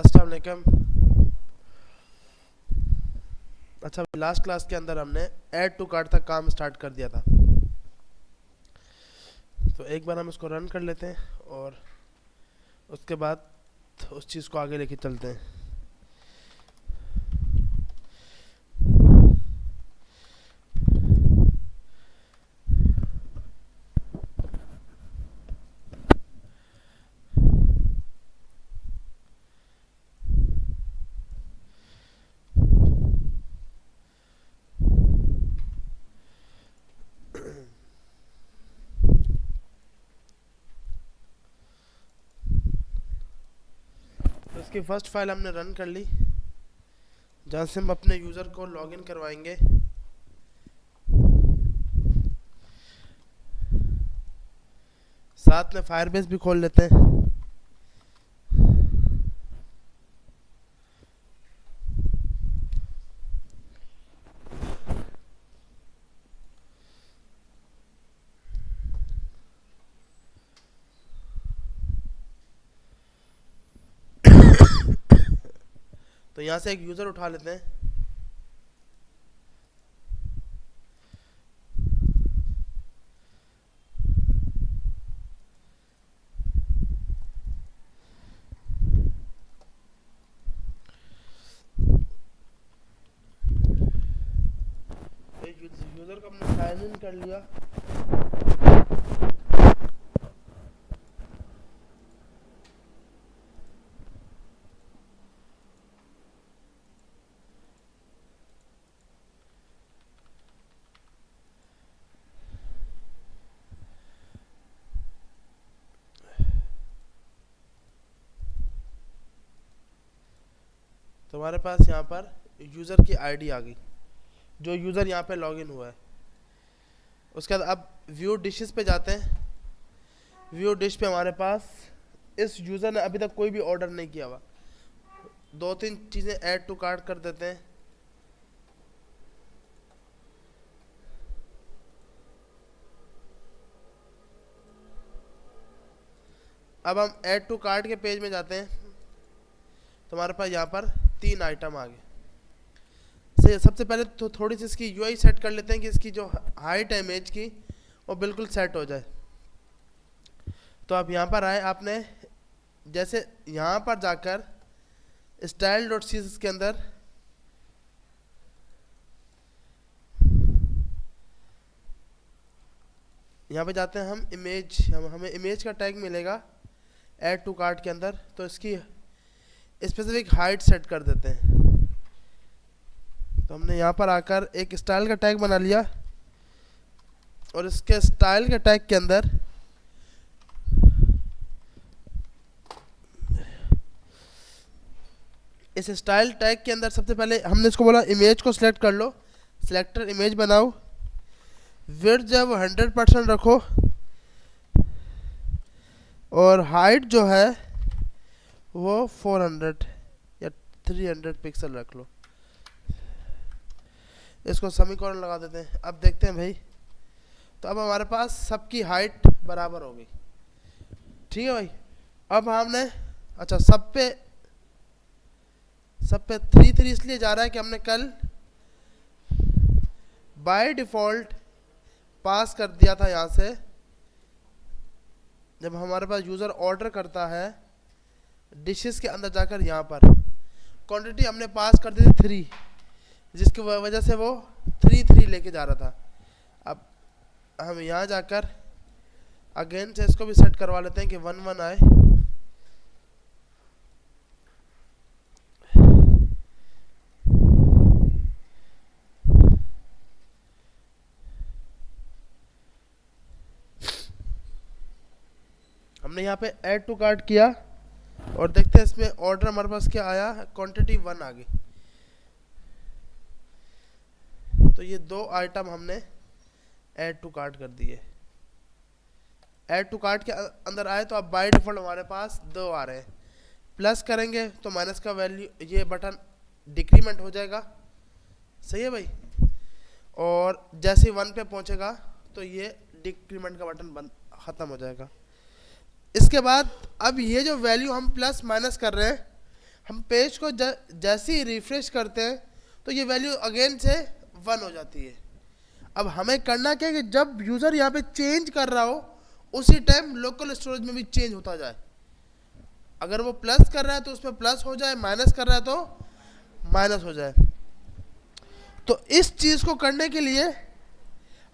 अस्सलाम वालेकुम। अच्छा, लास्ट क्लास के अंदर हमने ऐड टू कार्ट तक काम स्टार्ट कर दिया था, तो एक बार हम इसको रन कर लेते हैं और उसके बाद उस चीज़ को आगे लेके चलते हैं। तो इसकी फर्स्ट फाइल हमने रन कर ली, जहाँ से हम अपने यूज़र को लॉगिन करवाएंगे। साथ में फायरबेस भी खोल लेते हैं। तो यहाँ से एक यूज़र उठा लेते हैं। यूज़र को हमने साइन इन कर लिया। तो हमारे पास यहाँ पर यूज़र की आईडी आ गई, जो यूज़र यहाँ पे लॉगिन हुआ है। उसके बाद अब व्यू डिशेस पे जाते हैं। व्यू डिश पे हमारे पास इस यूज़र ने अभी तक कोई भी ऑर्डर नहीं किया हुआ। दो तीन चीज़ें ऐड टू कार्ट कर देते हैं। अब हम ऐड टू कार्ट के पेज में जाते हैं, तो हमारे पास यहाँ पर 3 आइटम आ गए। सबसे पहले तो थोड़ी सी इसकी यूआई सेट कर लेते हैं कि इसकी जो हाइट है इमेज की वो बिल्कुल सेट हो जाए। तो आप यहाँ पर आए, आपने जैसे यहाँ पर जाकर स्टाइल डॉट सी के अंदर यहाँ पे जाते हैं हम इमेज, हमें इमेज का टैग मिलेगा ऐड टू कार्ट के अंदर। तो इसकी स्पेसिफिक हाइट सेट कर देते हैं। तो हमने यहाँ पर आकर एक स्टाइल का टैग बना लिया और इसके स्टाइल के टैग के अंदर इस स्टाइल टैग के अंदर सबसे पहले हमने इसको बोला इमेज को सिलेक्ट कर लो, सिलेक्टर इमेज बनाओ, विड्थ जो है वो 100% रखो और हाइट जो है वो 400 या 300 पिक्सल रख लो। इसको सेमीकोलन लगा देते हैं। अब देखते हैं भाई, तो अब हमारे पास सबकी हाइट बराबर हो गई। ठीक है भाई। अब हमने अच्छा सब पे 3 इसलिए जा रहा है कि हमने कल बाय डिफ़ॉल्ट पास कर दिया था। यहाँ से जब हमारे पास यूज़र ऑर्डर करता है डिशेस के अंदर जाकर, यहाँ पर क्वांटिटी हमने पास कर दी थी 3, जिसकी वजह से वो 3 लेके जा रहा था। अब हम यहाँ जाकर अगेन से इसको भी सेट करवा लेते हैं कि 1 आए। हमने यहाँ पे ऐड टू कार्ट किया और देखते हैं इसमें ऑर्डर हमारे पास क्या आया, क्वांटिटी 1 आ गई। तो ये 2 आइटम हमने ऐड टू कार्ट कर दिए। ऐड टू कार्ट के अंदर आए तो अब बाय डिफॉल्ट हमारे पास 2 आ रहे हैं। प्लस करेंगे तो माइनस का वैल्यू, ये बटन डिक्रीमेंट हो जाएगा। सही है भाई। और जैसे ही 1 पे पहुंचेगा तो ये डिक्रीमेंट का बटन बंद ख़त्म हो जाएगा। इसके बाद अब ये जो वैल्यू हम प्लस माइनस कर रहे हैं, हम पेज को जैसे ही रिफ्रेश करते हैं तो ये वैल्यू अगेन से 1 हो जाती है। अब हमें करना क्या है कि जब यूज़र यहाँ पे चेंज कर रहा हो उसी टाइम लोकल स्टोरेज में भी चेंज होता जाए। अगर वो प्लस कर रहा है तो उसमें प्लस हो जाए, माइनस कर रहा है तो माइनस हो जाए। तो इस चीज़ को करने के लिए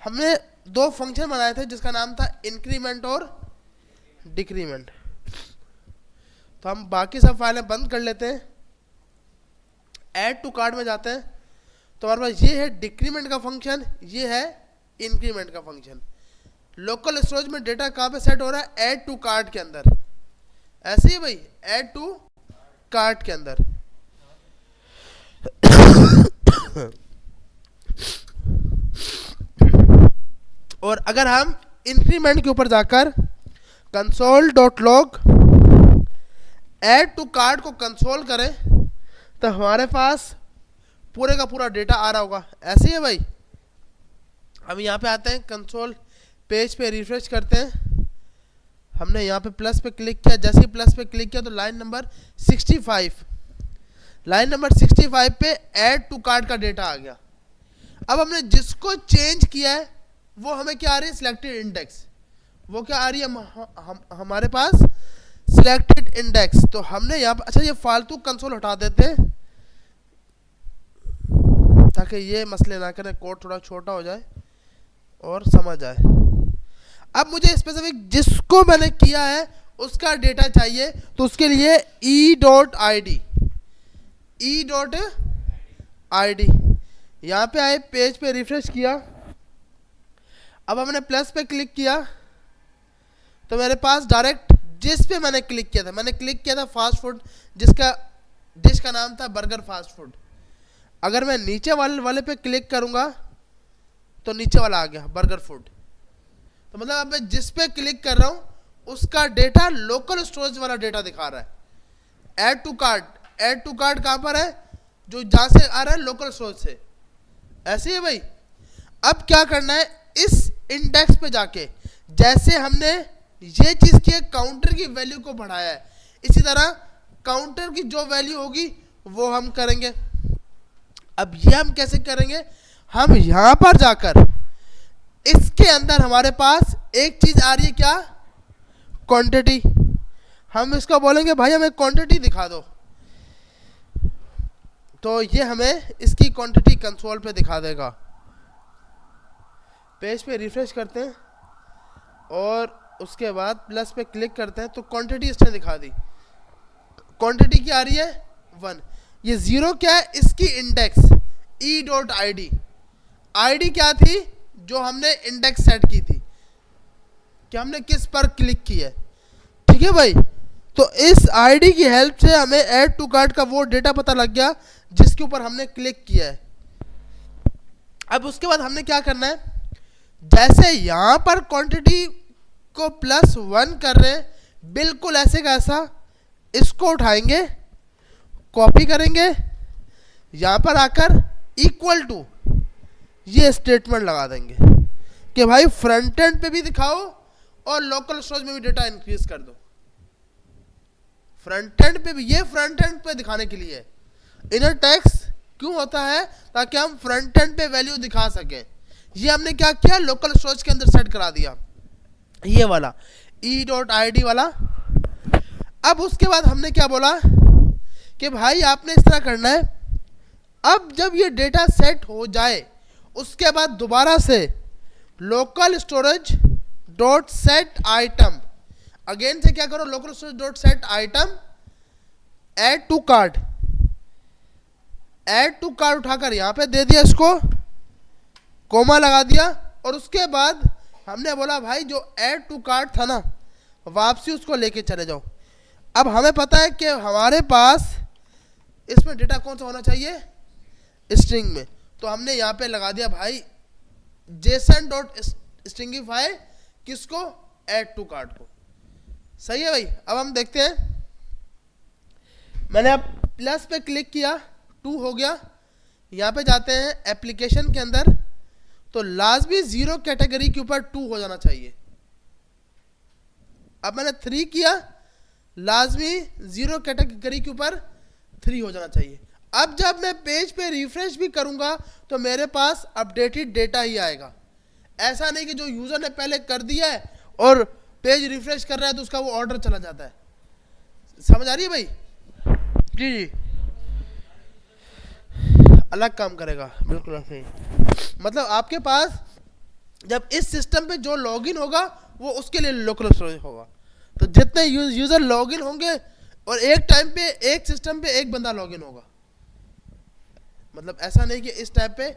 हमने 2 फंक्शन बनाए थे जिसका नाम था इंक्रीमेंट और डिक्रीमेंट। तो हम बाकी सब फाइलें बंद कर लेते हैं, ऐड टू कार्ट में जाते हैं। तो हमारे पास ये है डिक्रीमेंट का फंक्शन, ये है इंक्रीमेंट का फंक्शन। लोकल स्टोरेज में डेटा कहाँ पे सेट हो रहा है? ऐड टू कार्ट के अंदर। ऐसे ही भाई, ऐड टू कार्ट के अंदर। और अगर हम इंक्रीमेंट के ऊपर जाकर console.log ऐड टू कार्ट को कंसोल करें तो हमारे पास पूरे का पूरा डेटा आ रहा होगा। ऐसे ही है भाई। हम यहाँ पे आते हैं, कंसोल पेज पे रिफ्रेश करते हैं। हमने यहाँ पे प्लस पे क्लिक किया, जैसे ही प्लस पे क्लिक किया तो लाइन नंबर 65 पे ऐड टू कार्ट का डेटा आ गया। अब हमने जिसको चेंज किया है वो हमें क्या आ रही है? Selected index. वो क्या आ रही है हमारे पास? Selected index. तो हमने यहाँ पर, अच्छा ये फालतू कंसोल हटा देते हैं ताकि ये मसले ना करें, कोड थोड़ा छोटा हो जाए और समझ आए। अब मुझे स्पेसिफिक जिसको मैंने किया है उसका डेटा चाहिए, तो उसके लिए e.id यहाँ पे आए, पेज पे रिफ्रेश किया। अब हमने प्लस पे क्लिक किया तो मेरे पास डायरेक्ट जिस पे मैंने क्लिक किया था फास्ट फूड, जिसका डिश का नाम था बर्गर फास्ट फूड। अगर मैं नीचे वाले पे क्लिक करूंगा तो नीचे वाला आ गया बर्गर फूड। तो मतलब अब मैं जिस पे क्लिक कर रहा हूं उसका डेटा लोकल स्टोरेज वाला डेटा दिखा रहा है। ऐड टू कार्ट कहां पर है? जो जहां से आ रहा है लोकल स्टोरेज से। ऐसे ही भाई। अब क्या करना है? इस इंडेक्स पे जाके जैसे हमने ये चीज की काउंटर की वैल्यू को बढ़ाया है, इसी तरह काउंटर की जो वैल्यू होगी वो हम करेंगे। अब ये हम कैसे करेंगे? हम यहां पर जाकर इसके अंदर हमारे पास एक चीज आ रही है, क्या? क्वांटिटी। हम इसको बोलेंगे भाई हमें क्वांटिटी दिखा दो, तो ये हमें इसकी क्वांटिटी कंसोल पे दिखा देगा। पेज पे रिफ्रेश करते हैं और उसके बाद प्लस पे क्लिक करते हैं तो क्वांटिटी इसने दिखा दी। क्वांटिटी क्या आ रही है? 1। ये 0 क्या है? इसकी इंडेक्स e.id। आईडी क्या थी? जो हमने इंडेक्स सेट की थी कि हमने किस पर क्लिक की है। ठीक है भाई। तो इस आईडी की हेल्प से हमें ऐड टू कार्ट का वो डेटा पता लग गया जिसके ऊपर हमने क्लिक किया है। अब उसके बाद हमने क्या करना है? जैसे यहां पर क्वांटिटी को +1 कर रहे हैं, बिल्कुल ऐसे का ऐसा इसको उठाएंगे, कॉपी करेंगे, यहां पर आकर इक्वल टू ये स्टेटमेंट लगा देंगे कि भाई फ्रंट एंड पे भी दिखाओ और लोकल स्टोरेज में भी डेटा इंक्रीज कर दो। फ्रंट एंड पे भी, ये फ्रंट एंड पे दिखाने के लिए इनर टेक्स्ट क्यों होता है? ताकि हम फ्रंट एंड पे वैल्यू दिखा सकें। ये हमने क्या किया? लोकल स्टोरेज के अंदर सेट करा दिया, ये वाला e.id वाला। अब उसके बाद हमने क्या बोला कि भाई आपने इस तरह करना है। अब जब ये डेटा सेट हो जाए उसके बाद दोबारा से local storage dot set item, again से क्या करो? Local storage dot set item add to cart उठाकर यहां पे दे दिया, इसको कोमा लगा दिया। और उसके बाद हमने बोला भाई जो ऐड टू कार्ट था ना, वापसी उसको लेके चले जाओ। अब हमें पता है कि हमारे पास इसमें डेटा कौन सा होना चाहिए? स्ट्रिंग में। तो हमने यहाँ पे लगा दिया भाई जेसन डॉट स्ट्रिंगिफाई किसको? ऐड टू कार्ट को। सही है भाई। अब हम देखते हैं, मैंने अब प्लस पे क्लिक किया, 2 हो गया। यहाँ पे जाते हैं एप्लीकेशन के अंदर, तो लाजमी 0 कैटेगरी के ऊपर 2 हो जाना चाहिए। अब मैंने 3 किया, लाजमी 0 कैटेगरी के ऊपर 3 हो जाना चाहिए। अब जब मैं पेज पे रिफ्रेश भी करूंगा तो मेरे पास अपडेटेड डेटा ही आएगा। ऐसा नहीं कि जो यूजर ने पहले कर दिया है और पेज रिफ्रेश कर रहा है तो उसका वो ऑर्डर चला जाता है। समझ आ रही है भाई? जी जी, अलग काम करेगा, बिल्कुल सही। मतलब आपके पास जब इस सिस्टम पे जो लॉगिन होगा वो उसके लिए लोकल स्टोरेज होगा। तो जितने यूजर लॉगिन होंगे और एक टाइम पे एक सिस्टम पे एक बंदा लॉगिन होगा। मतलब ऐसा नहीं कि इस टाइप पे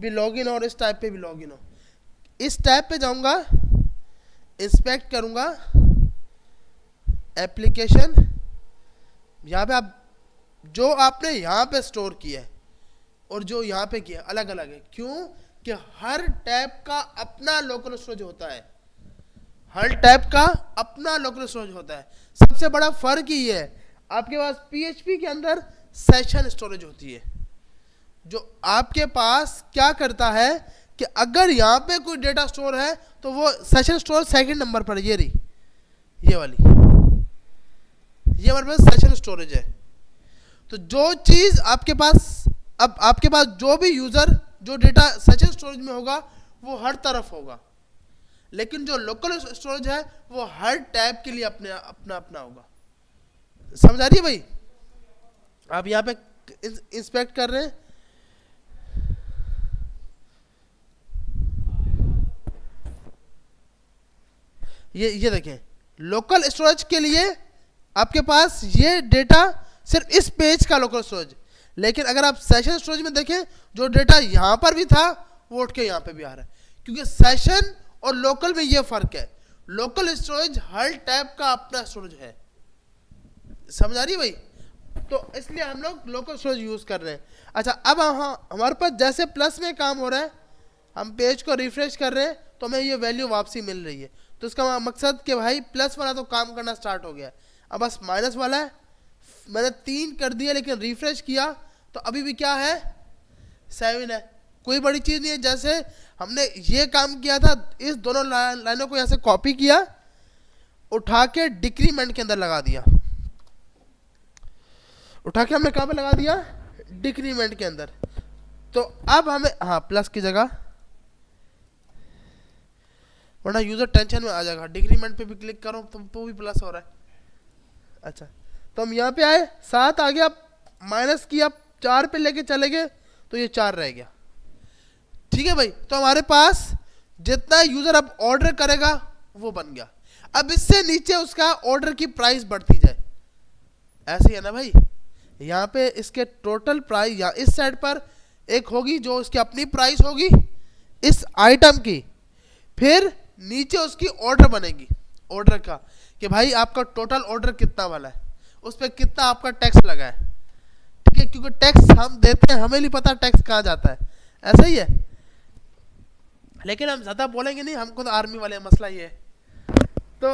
भी लॉगिन और इस टाइप पे भी लॉगिन हो। इस टाइप पे जाऊंगा, इंस्पेक्ट करूंगा एप्लीकेशन, यहाँ पे आप जो आपने यहाँ पे स्टोर किया है और जो यहाँ पे किया अलग अलग है। क्यों? कि हर टैब का अपना लोकल स्टोरेज होता है। हर टैब का अपना लोकल स्टोरेज होता है। सबसे बड़ा फर्क ही है, आपके पास पीएचपी के अंदर सेशन स्टोरेज होती है, जो आपके पास क्या करता है कि अगर यहाँ पे कोई डेटा स्टोर है तो वो सेशन स्टोरेज सेकंड नंबर पर, ये रही, ये वाली, ये हमारे पास सेशन स्टोरेज है। तो जो चीज आपके पास, अब आपके पास जो भी यूजर जो डेटा सेशन स्टोरेज में होगा वो हर तरफ होगा, लेकिन जो लोकल स्टोरेज है वो हर टैब के लिए अपने अपना अपना होगा। समझ आ रही है भाई? आप यहाँ पे इंस्पेक्ट कर रहे हैं, ये देखें, लोकल स्टोरेज के लिए आपके पास ये डेटा सिर्फ इस पेज का लोकल स्टोरेज। लेकिन अगर आप सेशन स्टोरेज में देखें, जो डेटा यहाँ पर भी था वो उठ के यहाँ पे भी आ रहा है, क्योंकि सेशन और लोकल में ये फर्क है। लोकल स्टोरेज हर टैब का अपना स्टोरेज है। समझ आ रही है भाई? तो इसलिए हम लोग लोकल स्टोरेज यूज कर रहे हैं। अच्छा, अब हमारे पास जैसे प्लस में काम हो रहा है, हम पेज को रिफ्रेश कर रहे हैं तो हमें ये वैल्यू वापसी मिल रही है। तो इसका मकसद कि भाई प्लस वाला तो काम करना स्टार्ट हो गया, अब बस माइनस वाला है। मैंने 3 कर दिया लेकिन रिफ्रेश किया तो अभी भी क्या है, 7 है। कोई बड़ी चीज़ नहीं है। जैसे हमने ये काम किया था, इस दोनों लाइनों को यहाँ से कॉपी किया, उठा के डिक्रीमेंट के अंदर लगा दिया, उठा के हमने कहाँ पे लगा दिया, डिक्रीमेंट के अंदर। तो अब हमें, हाँ, प्लस की जगह, वरना यूजर टेंशन में आ जाएगा। डिक्रीमेंट पे भी क्लिक करो तो भी प्लस हो रहा है। अच्छा, तो हम यहाँ पे आए, 7 आ गया, माइनस किया, 4 पे लेके चले गए तो ये 4 रह गया। ठीक है भाई? तो हमारे पास जितना यूजर अब ऑर्डर करेगा वो बन गया। अब इससे नीचे उसका ऑर्डर की प्राइस बढ़ती जाए, ऐसे ही है ना भाई? यहाँ पे इसके टोटल प्राइस, या इस साइड पर एक होगी जो उसकी अपनी प्राइस होगी इस आइटम की, फिर नीचे उसकी ऑर्डर बनेगी, ऑर्डर का, कि भाई आपका टोटल ऑर्डर कितना वाला है, उस पर कितना आपका टैक्स लगा है। ठीक है? क्योंकि टैक्स हम देते हैं, हमें नहीं पता टैक्स कहाँ जाता है, ऐसा ही है। लेकिन हम ज़्यादा बोलेंगे नहीं, हमको तो आर्मी वाले मसला ये है। तो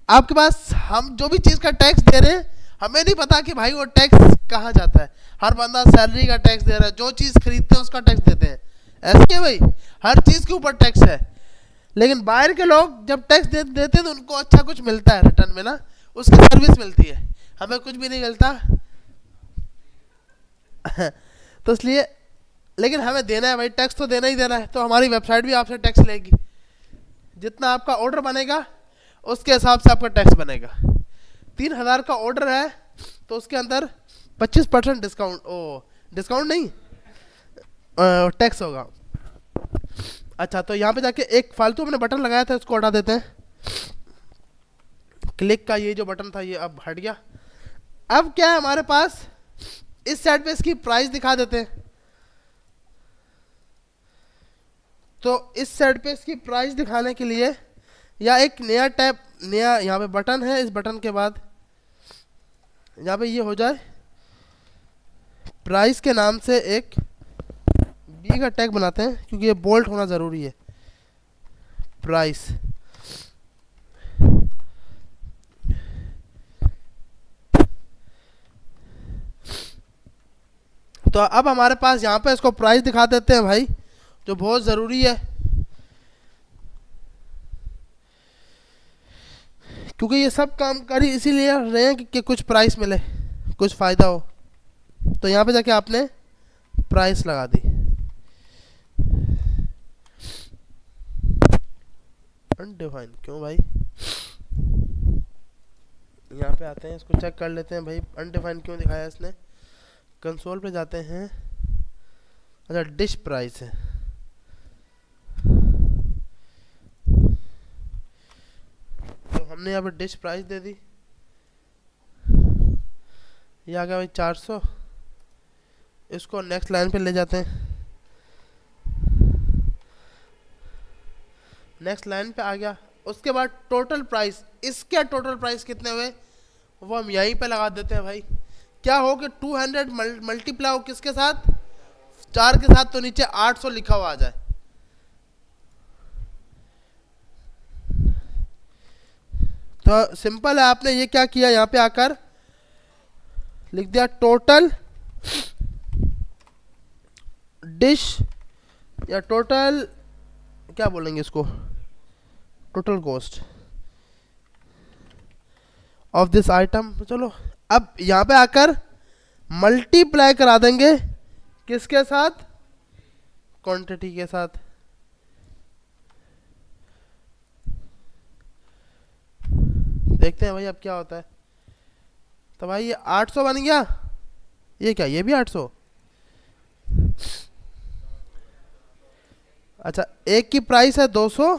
आपके पास हम जो भी चीज़ का टैक्स दे रहे हैं, हमें नहीं पता कि भाई वो टैक्स कहाँ जाता है। हर बंदा सैलरी का टैक्स दे रहा है, जो चीज़ खरीदते हैं उसका टैक्स देते हैं, ऐसे है भाई? हर चीज़ के ऊपर टैक्स है। लेकिन बाहर के लोग जब टैक्स देते हैं तो उनको अच्छा कुछ मिलता है रिटर्न में ना, उसकी सर्विस मिलती है, हमें कुछ भी नहीं मिलता। तो इसलिए, लेकिन हमें देना है भाई, टैक्स तो देना ही देना है। तो हमारी वेबसाइट भी आपसे टैक्स लेगी, जितना आपका ऑर्डर बनेगा उसके हिसाब से आपका टैक्स बनेगा। 3000 का ऑर्डर है तो उसके अंदर 25% डिस्काउंट, डिस्काउंट नहीं, टैक्स होगा। अच्छा, तो यहाँ पे जाके एक फालतू हमने बटन लगाया था, उसको हटा देते हैं। क्लिक का ये जो बटन था ये अब हट गया। अब क्या है हमारे पास, इस साइड पे इसकी प्राइस दिखा देते हैं। तो इस साइड पे इसकी प्राइस दिखाने के लिए, या एक नया टैब, नया यहाँ पे बटन है, इस बटन के बाद यहाँ पे ये हो जाए, प्राइस के नाम से एक बी का टैग बनाते हैं, क्योंकि ये बोल्ट होना ज़रूरी है, प्राइस। तो अब हमारे पास यहाँ पे इसको प्राइस दिखा देते हैं भाई, जो बहुत ज़रूरी है, क्योंकि ये सब काम कर ही इसीलिए रहे हैं कि कुछ प्राइस मिले, कुछ फ़ायदा हो। तो यहाँ पे जाके आपने प्राइस लगा दी, अनडिफाइंड क्यों भाई, यहाँ पे आते हैं, इसको चेक कर लेते हैं भाई अनडिफाइंड क्यों दिखाया इसने। कंसोल पे जाते हैं, अच्छा डिश प्राइस है, तो हमने यहाँ पे डिश प्राइस दे दी, ये आ गया भाई 400। इसको नेक्स्ट लाइन पे ले जाते हैं, नेक्स्ट लाइन पे आ गया। उसके बाद टोटल प्राइस, इसके टोटल प्राइस कितने हुए वो हम यहीं पे लगा देते हैं भाई। क्या हो कि 200 मल्टीप्लाई हो किसके साथ, 4 के साथ, तो नीचे 800 लिखा हुआ आ जाए। तो सिंपल है, आपने ये क्या किया, यहाँ पे आकर लिख दिया टोटल डिश, या टोटल क्या बोलेंगे इसको, total cost of this item. चलो अब यहाँ पे आकर मल्टीप्लाई करा देंगे किसके साथ, क्वांटिटी के साथ। देखते हैं भाई अब क्या होता है। तो भाई ये 800 बन गया, ये क्या, ये भी 800। अच्छा एक की प्राइस है 200,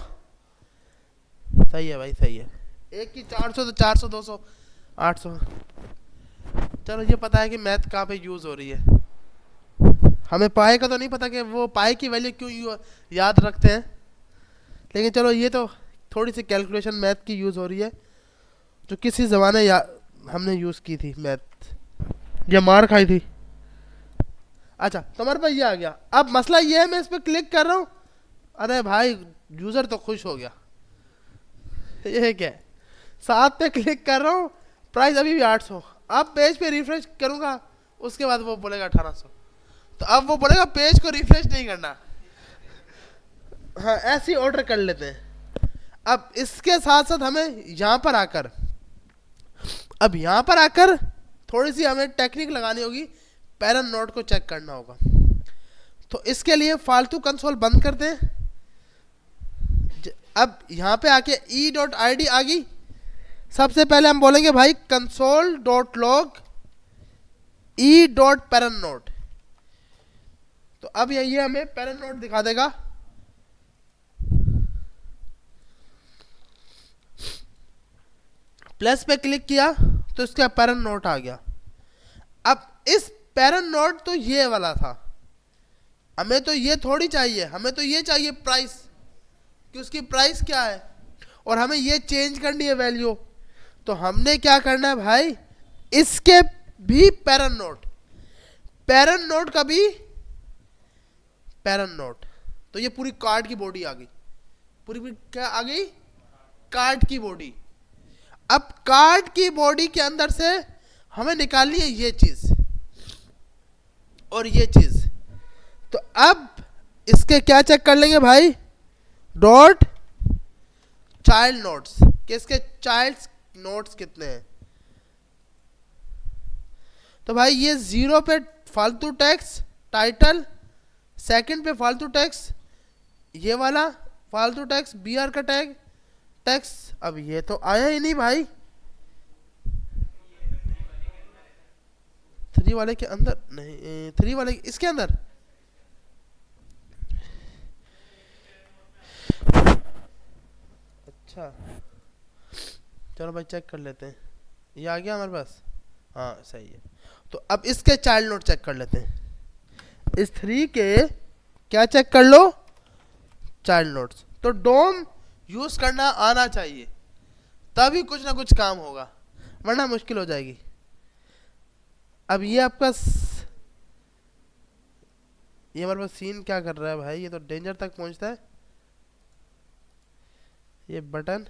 सही है भाई सही है, एक की 400 तो 400 200 800। चलो ये पता है कि मैथ कहाँ पे यूज़ हो रही है, हमें पाए का तो नहीं पता कि वो पाए की वैल्यू क्यों याद रखते हैं, लेकिन चलो ये तो थोड़ी सी कैलकुलेशन मैथ की यूज़ हो रही है, जो किसी ज़माने हमने यूज़ की थी मैथ, ये मार खाई थी। अच्छा तो हमारे पास ये आ गया। अब मसला ये है, मैं इस पर क्लिक कर रहा हूँ, अरे भाई यूज़र तो खुश हो गया, ये क्या है, 7 पे क्लिक कर रहा हूँ, प्राइस अभी भी 800। अब पेज पे रिफ्रेश करूँगा, उसके बाद वो बोलेगा 1800। तो अब वो बोलेगा पेज को रिफ्रेश नहीं करना। हाँ ऐसे ही ऑर्डर कर लेते हैं। अब इसके साथ साथ हमें यहाँ पर आकर, अब यहाँ पर आकर थोड़ी सी हमें टेक्निक लगानी होगी, पैरेंट नोट को चेक करना होगा। तो इसके लिए फालतू कंसोल बंद कर दें। अब यहाँ पे आके e.id आ गई, सबसे पहले हम बोलेंगे भाई console.log e.parent note। तो अब ये हमें पैरेंट नोट दिखा देगा। प्लस पे क्लिक किया तो इसका पैरेंट नोट आ गया। अब इस पैरेंट नोट तो ये वाला था, हमें तो ये थोड़ी चाहिए, हमें तो ये चाहिए प्राइस, कि उसकी प्राइस क्या है, और हमें ये चेंज करनी है वैल्यू। तो हमने क्या करना है भाई, इसके भी पैरेंट नोट, पैरेंट नोट का भी पैरेंट नोट। तो ये पूरी कार्ड की बॉडी आ गई, पूरी क्या आ गई, कार्ड की बॉडी। अब कार्ड की बॉडी के अंदर से हमें निकालनी है ये चीज और ये चीज। तो अब इसके क्या चेक कर लेंगे भाई, डॉट चाइल्ड नोट्स, कि इसके चाइल्ड नोट्स कितने हैं। तो भाई ये 0 पे फालतू टैक्स टाइटल, सेकंड पे फालतू टैक्स, ये वाला फालतू टैक्स BR का टैक्स। अब ये तो आया ही नहीं भाई, 3 वाले के अंदर नहीं, 3 वाले इसके अंदर। अच्छा चलो भाई चेक कर लेते हैं, ये आ गया हमारे पास, हाँ सही है। तो अब इसके चाइल्ड नोट चेक कर लेते हैं। इस 3 के क्या चेक कर लो, चाइल्ड नोट्स। तो डोम यूज करना आना चाहिए, तभी कुछ ना कुछ काम होगा, वरना मुश्किल हो जाएगी। अब ये आपका ये हमारे पास सीन क्या कर रहा है भाई, ये तो डेंजर तक पहुंचता है। ये बटन,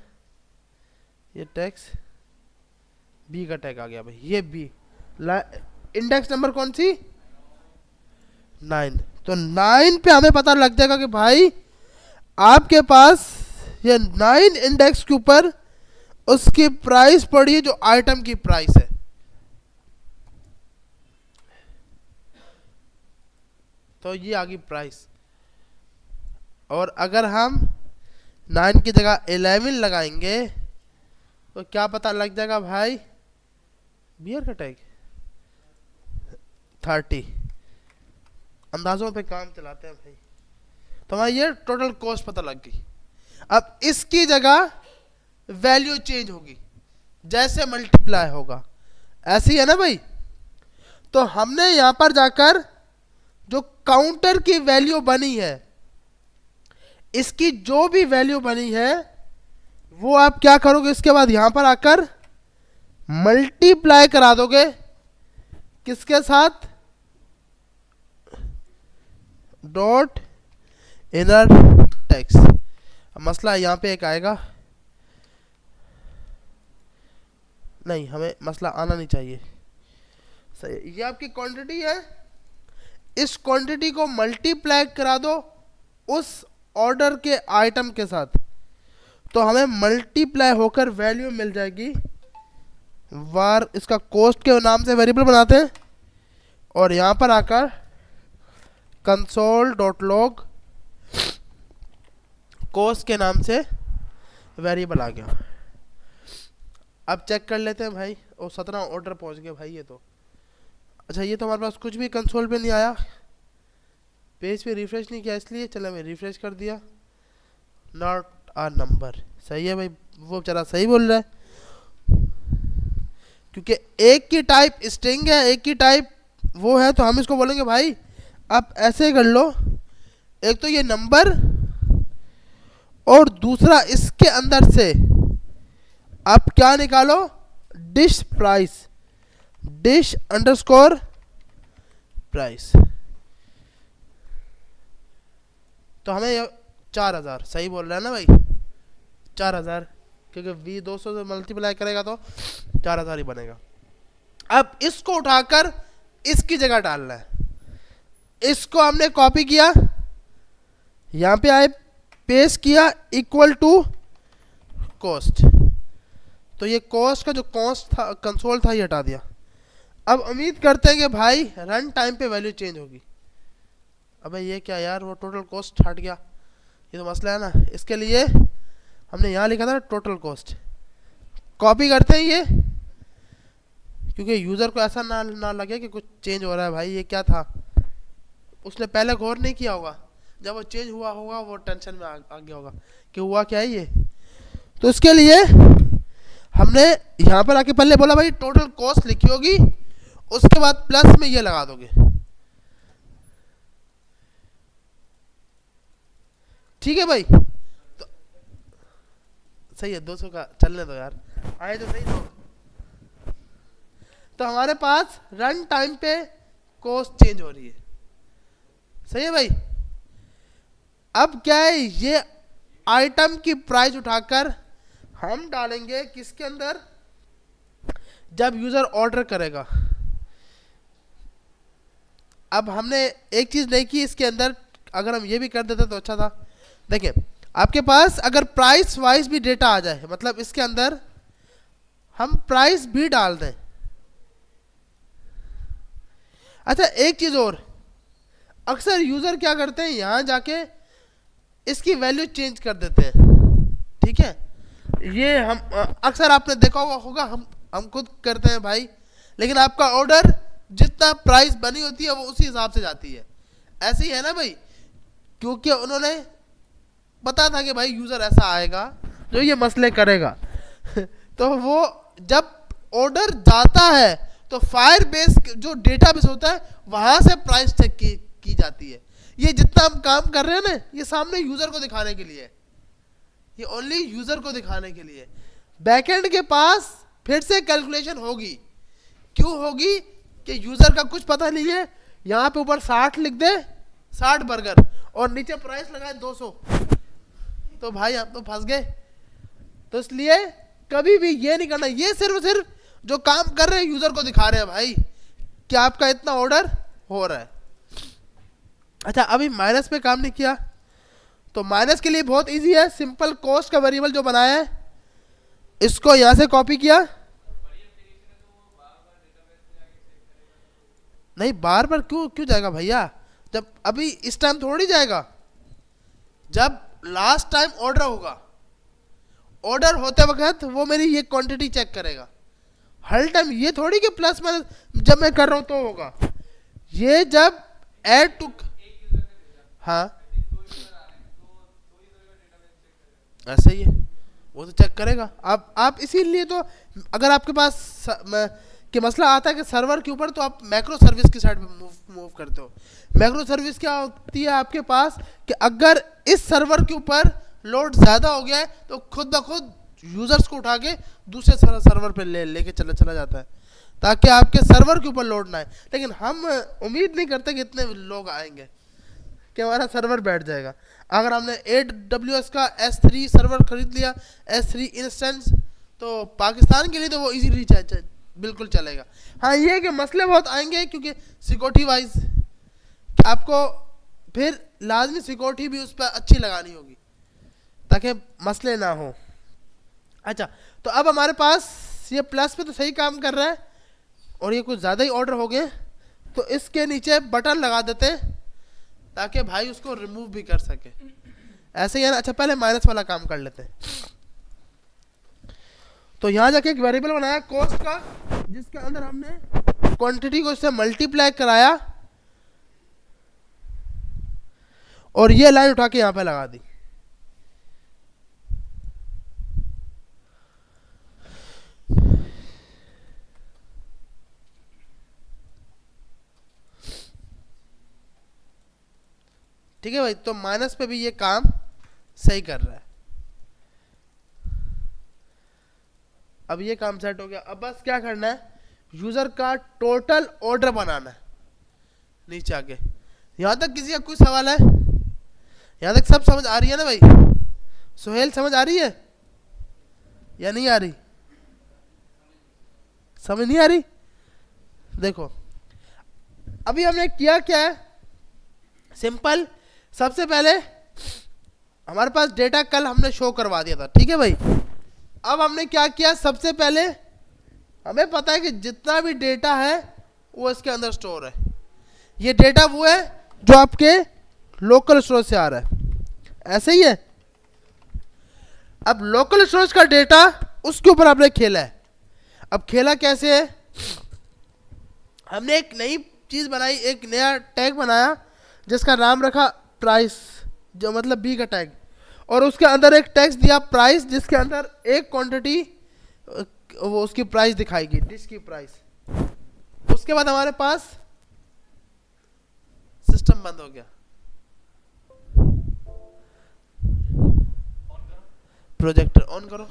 ये टैक्स, बी का टैग आ गया भाई, ये बी इंडेक्स नंबर कौन सी, 9। तो 9 पे हमें पता लग जाएगा कि भाई आपके पास ये 9 इंडेक्स के ऊपर उसकी प्राइस पड़ी है जो आइटम की प्राइस है। तो ये आ गई प्राइस। और अगर हम 9 की जगह 11 लगाएंगे तो क्या पता लग जाएगा भाई, बियर का टैग 30। अंदाजों पे काम चलाते हैं भाई। तो हमारी ये टोटल कॉस्ट पता लग गई। अब इसकी जगह वैल्यू चेंज होगी जैसे मल्टीप्लाई होगा, ऐसी है ना भाई। तो हमने यहां पर जाकर जो काउंटर की वैल्यू बनी है, इसकी जो भी वैल्यू बनी है वो आप क्या करोगे, इसके बाद यहां पर आकर मल्टीप्लाई करा दोगे किसके साथ, डॉट इनर टेक्स। मसला यहां पे एक आएगा, नहीं हमें मसला आना नहीं चाहिए, सही। ये आपकी क्वांटिटी है, इस क्वांटिटी को मल्टीप्लाई करा दो उस ऑर्डर के आइटम के साथ, तो हमें मल्टीप्लाई होकर वैल्यू मिल जाएगी। वार इसका कॉस्ट के नाम से वेरिएबल बनाते हैं और यहां पर आकर कंसोल डॉट लॉग कॉस्ट के नाम से वेरिएबल आ गया। अब चेक कर लेते हैं भाई, और 17 ऑर्डर पहुंच गए भाई ये तो। अच्छा ये तो हमारे पास कुछ भी कंसोल पे नहीं आया, पेज पे रिफ्रेश नहीं किया इसलिए, चलो मैं रिफ्रेश कर दिया, नॉट आ नंबर। सही है भाई, वो बेचारा सही बोल रहा है, क्योंकि एक की टाइप स्ट्रिंग है, एक की टाइप वो है, तो हम इसको बोलेंगे भाई आप ऐसे कर लो, एक तो ये नंबर और दूसरा इसके अंदर से आप क्या निकालो, dish price, dish underscore price. तो हमें 4000 सही बोल रहा है ना भाई, 4000, क्योंकि V200 से मल्टीप्लाई करेगा तो 4000 ही बनेगा। अब इसको उठाकर इसकी जगह डालना है, इसको हमने कॉपी किया, यहां पे आए पेस्ट किया, इक्वल टू कॉस्ट। तो ये कॉस्ट का जो कॉस्ट था, कंसोल था, ये हटा दिया। अब उम्मीद करते हैं कि भाई रन टाइम पे वैल्यू चेंज होगी। अबे ये क्या यार, वो टोटल कॉस्ट हट गया, ये तो मसला है ना। इसके लिए हमने यहाँ लिखा था टोटल कॉस्ट, कॉपी करते हैं ये, क्योंकि यूज़र को ऐसा ना लगे कि कुछ चेंज हो रहा है। भाई ये क्या था, उसने पहले गौर नहीं किया होगा, जब वो चेंज हुआ होगा वो टेंशन में आ गया होगा कि हुआ क्या है ये। तो इसके लिए हमने यहाँ पर आके पहले बोला भाई टोटल कॉस्ट लिखी होगी, उसके बाद प्लस में ये लगा दोगे, ठीक है भाई। तो सही है, 200 का चलने दो यार, आए तो सही लोग। तो हमारे पास रन टाइम पे कॉस्ट चेंज हो रही है, सही है भाई। अब क्या है, ये आइटम की प्राइस उठाकर हम डालेंगे किसके अंदर, जब यूजर ऑर्डर करेगा। अब हमने एक चीज नहीं की इसके अंदर, अगर हम ये भी कर देते तो अच्छा था। देखिए आपके पास अगर प्राइस वाइज भी डेटा आ जाए, मतलब इसके अंदर हम प्राइस भी डाल दें। अच्छा एक चीज और, अक्सर यूजर क्या करते हैं, यहां जाके इसकी वैल्यू चेंज कर देते हैं, ठीक है। ये हम अक्सर आपने देखा होगा, हम खुद करते हैं भाई, लेकिन आपका ऑर्डर जितना प्राइस बनी होती है वो उसी हिसाब से जाती है, ऐसे ही है ना भाई। क्योंकि उन्होंने पता था कि भाई यूजर ऐसा आएगा जो ये मसले करेगा तो वो जब ऑर्डर जाता है तो फायर बेस जो डेटाबेस होता है वहां से प्राइस चेक की जाती है। ये जितना हम काम कर रहे हैं ना, ये सामने यूजर को दिखाने के लिए, ये ओनली यूजर को दिखाने के लिए। बैकएंड के पास फिर से कैलकुलेशन होगी, क्यों होगी कि यूजर का कुछ पता नहीं है। यहाँ पे ऊपर 60 लिख दे, 60 बर्गर, और नीचे प्राइस लगाए 200, तो भाई आप तो फंस गए। तो इसलिए कभी भी ये नहीं करना, ये सिर्फ जो काम कर रहे हैं यूजर को दिखा रहे हैं भाई कि आपका इतना ऑर्डर हो रहा है। अच्छा अभी माइनस पे काम नहीं किया, तो माइनस के लिए बहुत इजी है, सिंपल कॉस्ट का वेरिएबल जो बनाया है इसको यहां से कॉपी किया। नहीं बार बार क्यों जाएगा भैया, जब अभी इस टाइम थोड़ी जाएगा, जब लास्ट टाइम ऑर्डर होगा, ऑर्डर होते वक्त वो मेरी ये क्वांटिटी चेक करेगा हर टाइम। ये थोड़ी कि प्लस माइनस जब मैं कर रहा हूं तो होगा, ये जब ऐड टू, हाँ ऐसे ही है, वो तो चेक करेगा। आप इसीलिए तो अगर आपके पास कि मसला आता है कि सर्वर के ऊपर, तो आप मैक्रो सर्विस की साइड पे मूव करते हो। मैक्रो सर्विस क्या होती है आपके पास कि अगर इस सर्वर के ऊपर लोड ज़्यादा हो गया है तो खुद ब खुद यूज़र्स को उठा के दूसरे सर्वर पे लेके चला जाता है, ताकि आपके सर्वर के ऊपर लोड ना आए। लेकिन हम उम्मीद नहीं करते कि इतने लोग आएंगे कि हमारा सर्वर बैठ जाएगा। अगर हमने AWS का S3 सर्वर खरीद लिया, S3 इंस्टेंस, तो पाकिस्तान के लिए तो वो इजीली बिल्कुल चलेगा। हाँ ये कि मसले बहुत आएंगे, क्योंकि सिक्योरिटी वाइज आपको फिर लाजमी सिक्योरिटी भी उस पर अच्छी लगानी होगी ताकि मसले ना हो। अच्छा, तो अब हमारे पास ये प्लस पे तो सही काम कर रहा है, और ये कुछ ज़्यादा ही ऑर्डर हो गए, तो इसके नीचे बटन लगा देते हैं ताकि भाई उसको रिमूव भी कर सके। ऐसे ही है ना। अच्छा, पहले माइनस वाला काम कर लेते हैं। तो यहाँ जाके एक वेरिएबल बनाया कॉस्ट का, जिसके अंदर हमने क्वांटिटी को इससे मल्टीप्लाई कराया और ये लाइन उठा के यहाँ पे लगा दी। ठीक है भाई, तो माइनस पे भी ये काम सही कर रहा है। अब ये काम सेट हो गया। अब बस क्या करना है, यूजर का टोटल ऑर्डर बनाना है नीचे आके। यहां तक किसी का कोई सवाल है? यहां तक सब समझ आ रही है ना भाई? सुहेल समझ आ रही है या नहीं आ रही? समझ नहीं आ रही? देखो अभी हमने किया क्या है, सिंपल। सबसे पहले हमारे पास डेटा कल हमने शो करवा दिया था, ठीक है भाई। अब हमने क्या किया, सबसे पहले हमें पता है कि जितना भी डेटा है वो इसके अंदर स्टोर है। ये डेटा वो है जो आपके लोकल स्टोरेज से आ रहा है, ऐसे ही है। अब लोकल स्टोरेज का डेटा, उसके ऊपर आपने खेला है। अब खेला कैसे है, हमने एक नई चीज बनाई, एक नया टैग बनाया जिसका नाम रखा प्राइस, जो मतलब बी का टैग, और उसके अंदर एक टैक्स दिया प्राइस, जिसके अंदर एक क्वांटिटी वो उसकी प्राइस दिखाएगी, डिश की प्राइस। उसके बाद हमारे पास सिस्टम बंद हो गया। प्रोजेक्टर ऑन करो।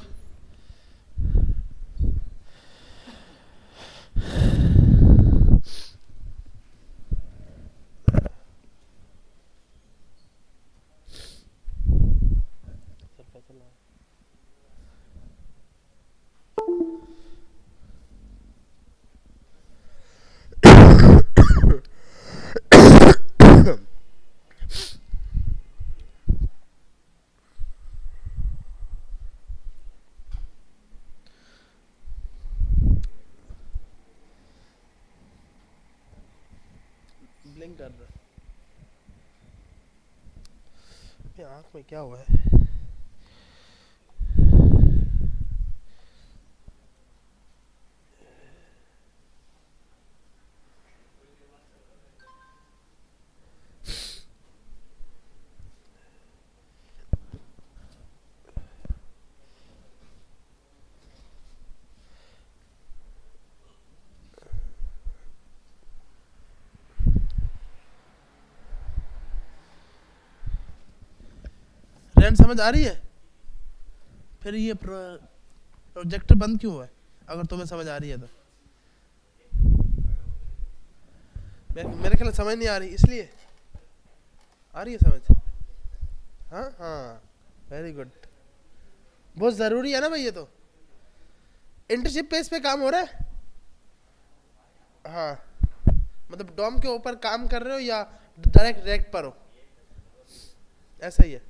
ब्लिंक कर रहा है, आंख में क्या हुआ है? रेंट समझ आ रही है? फिर ये प्रोजेक्टर बंद क्यों हुआ है अगर तुम्हें समझ आ रही है तो? मेरे ख्याल समझ नहीं आ रही, इसलिए आ रही है समझ? हाँ हाँ, वेरी गुड। बहुत ज़रूरी है ना भाई, ये तो इंटर्नशिप पे इस पे काम हो रहा है। हाँ, मतलब डॉम के ऊपर काम कर रहे हो या डायरेक्ट रेक्ट पर हो, ऐसा ही है।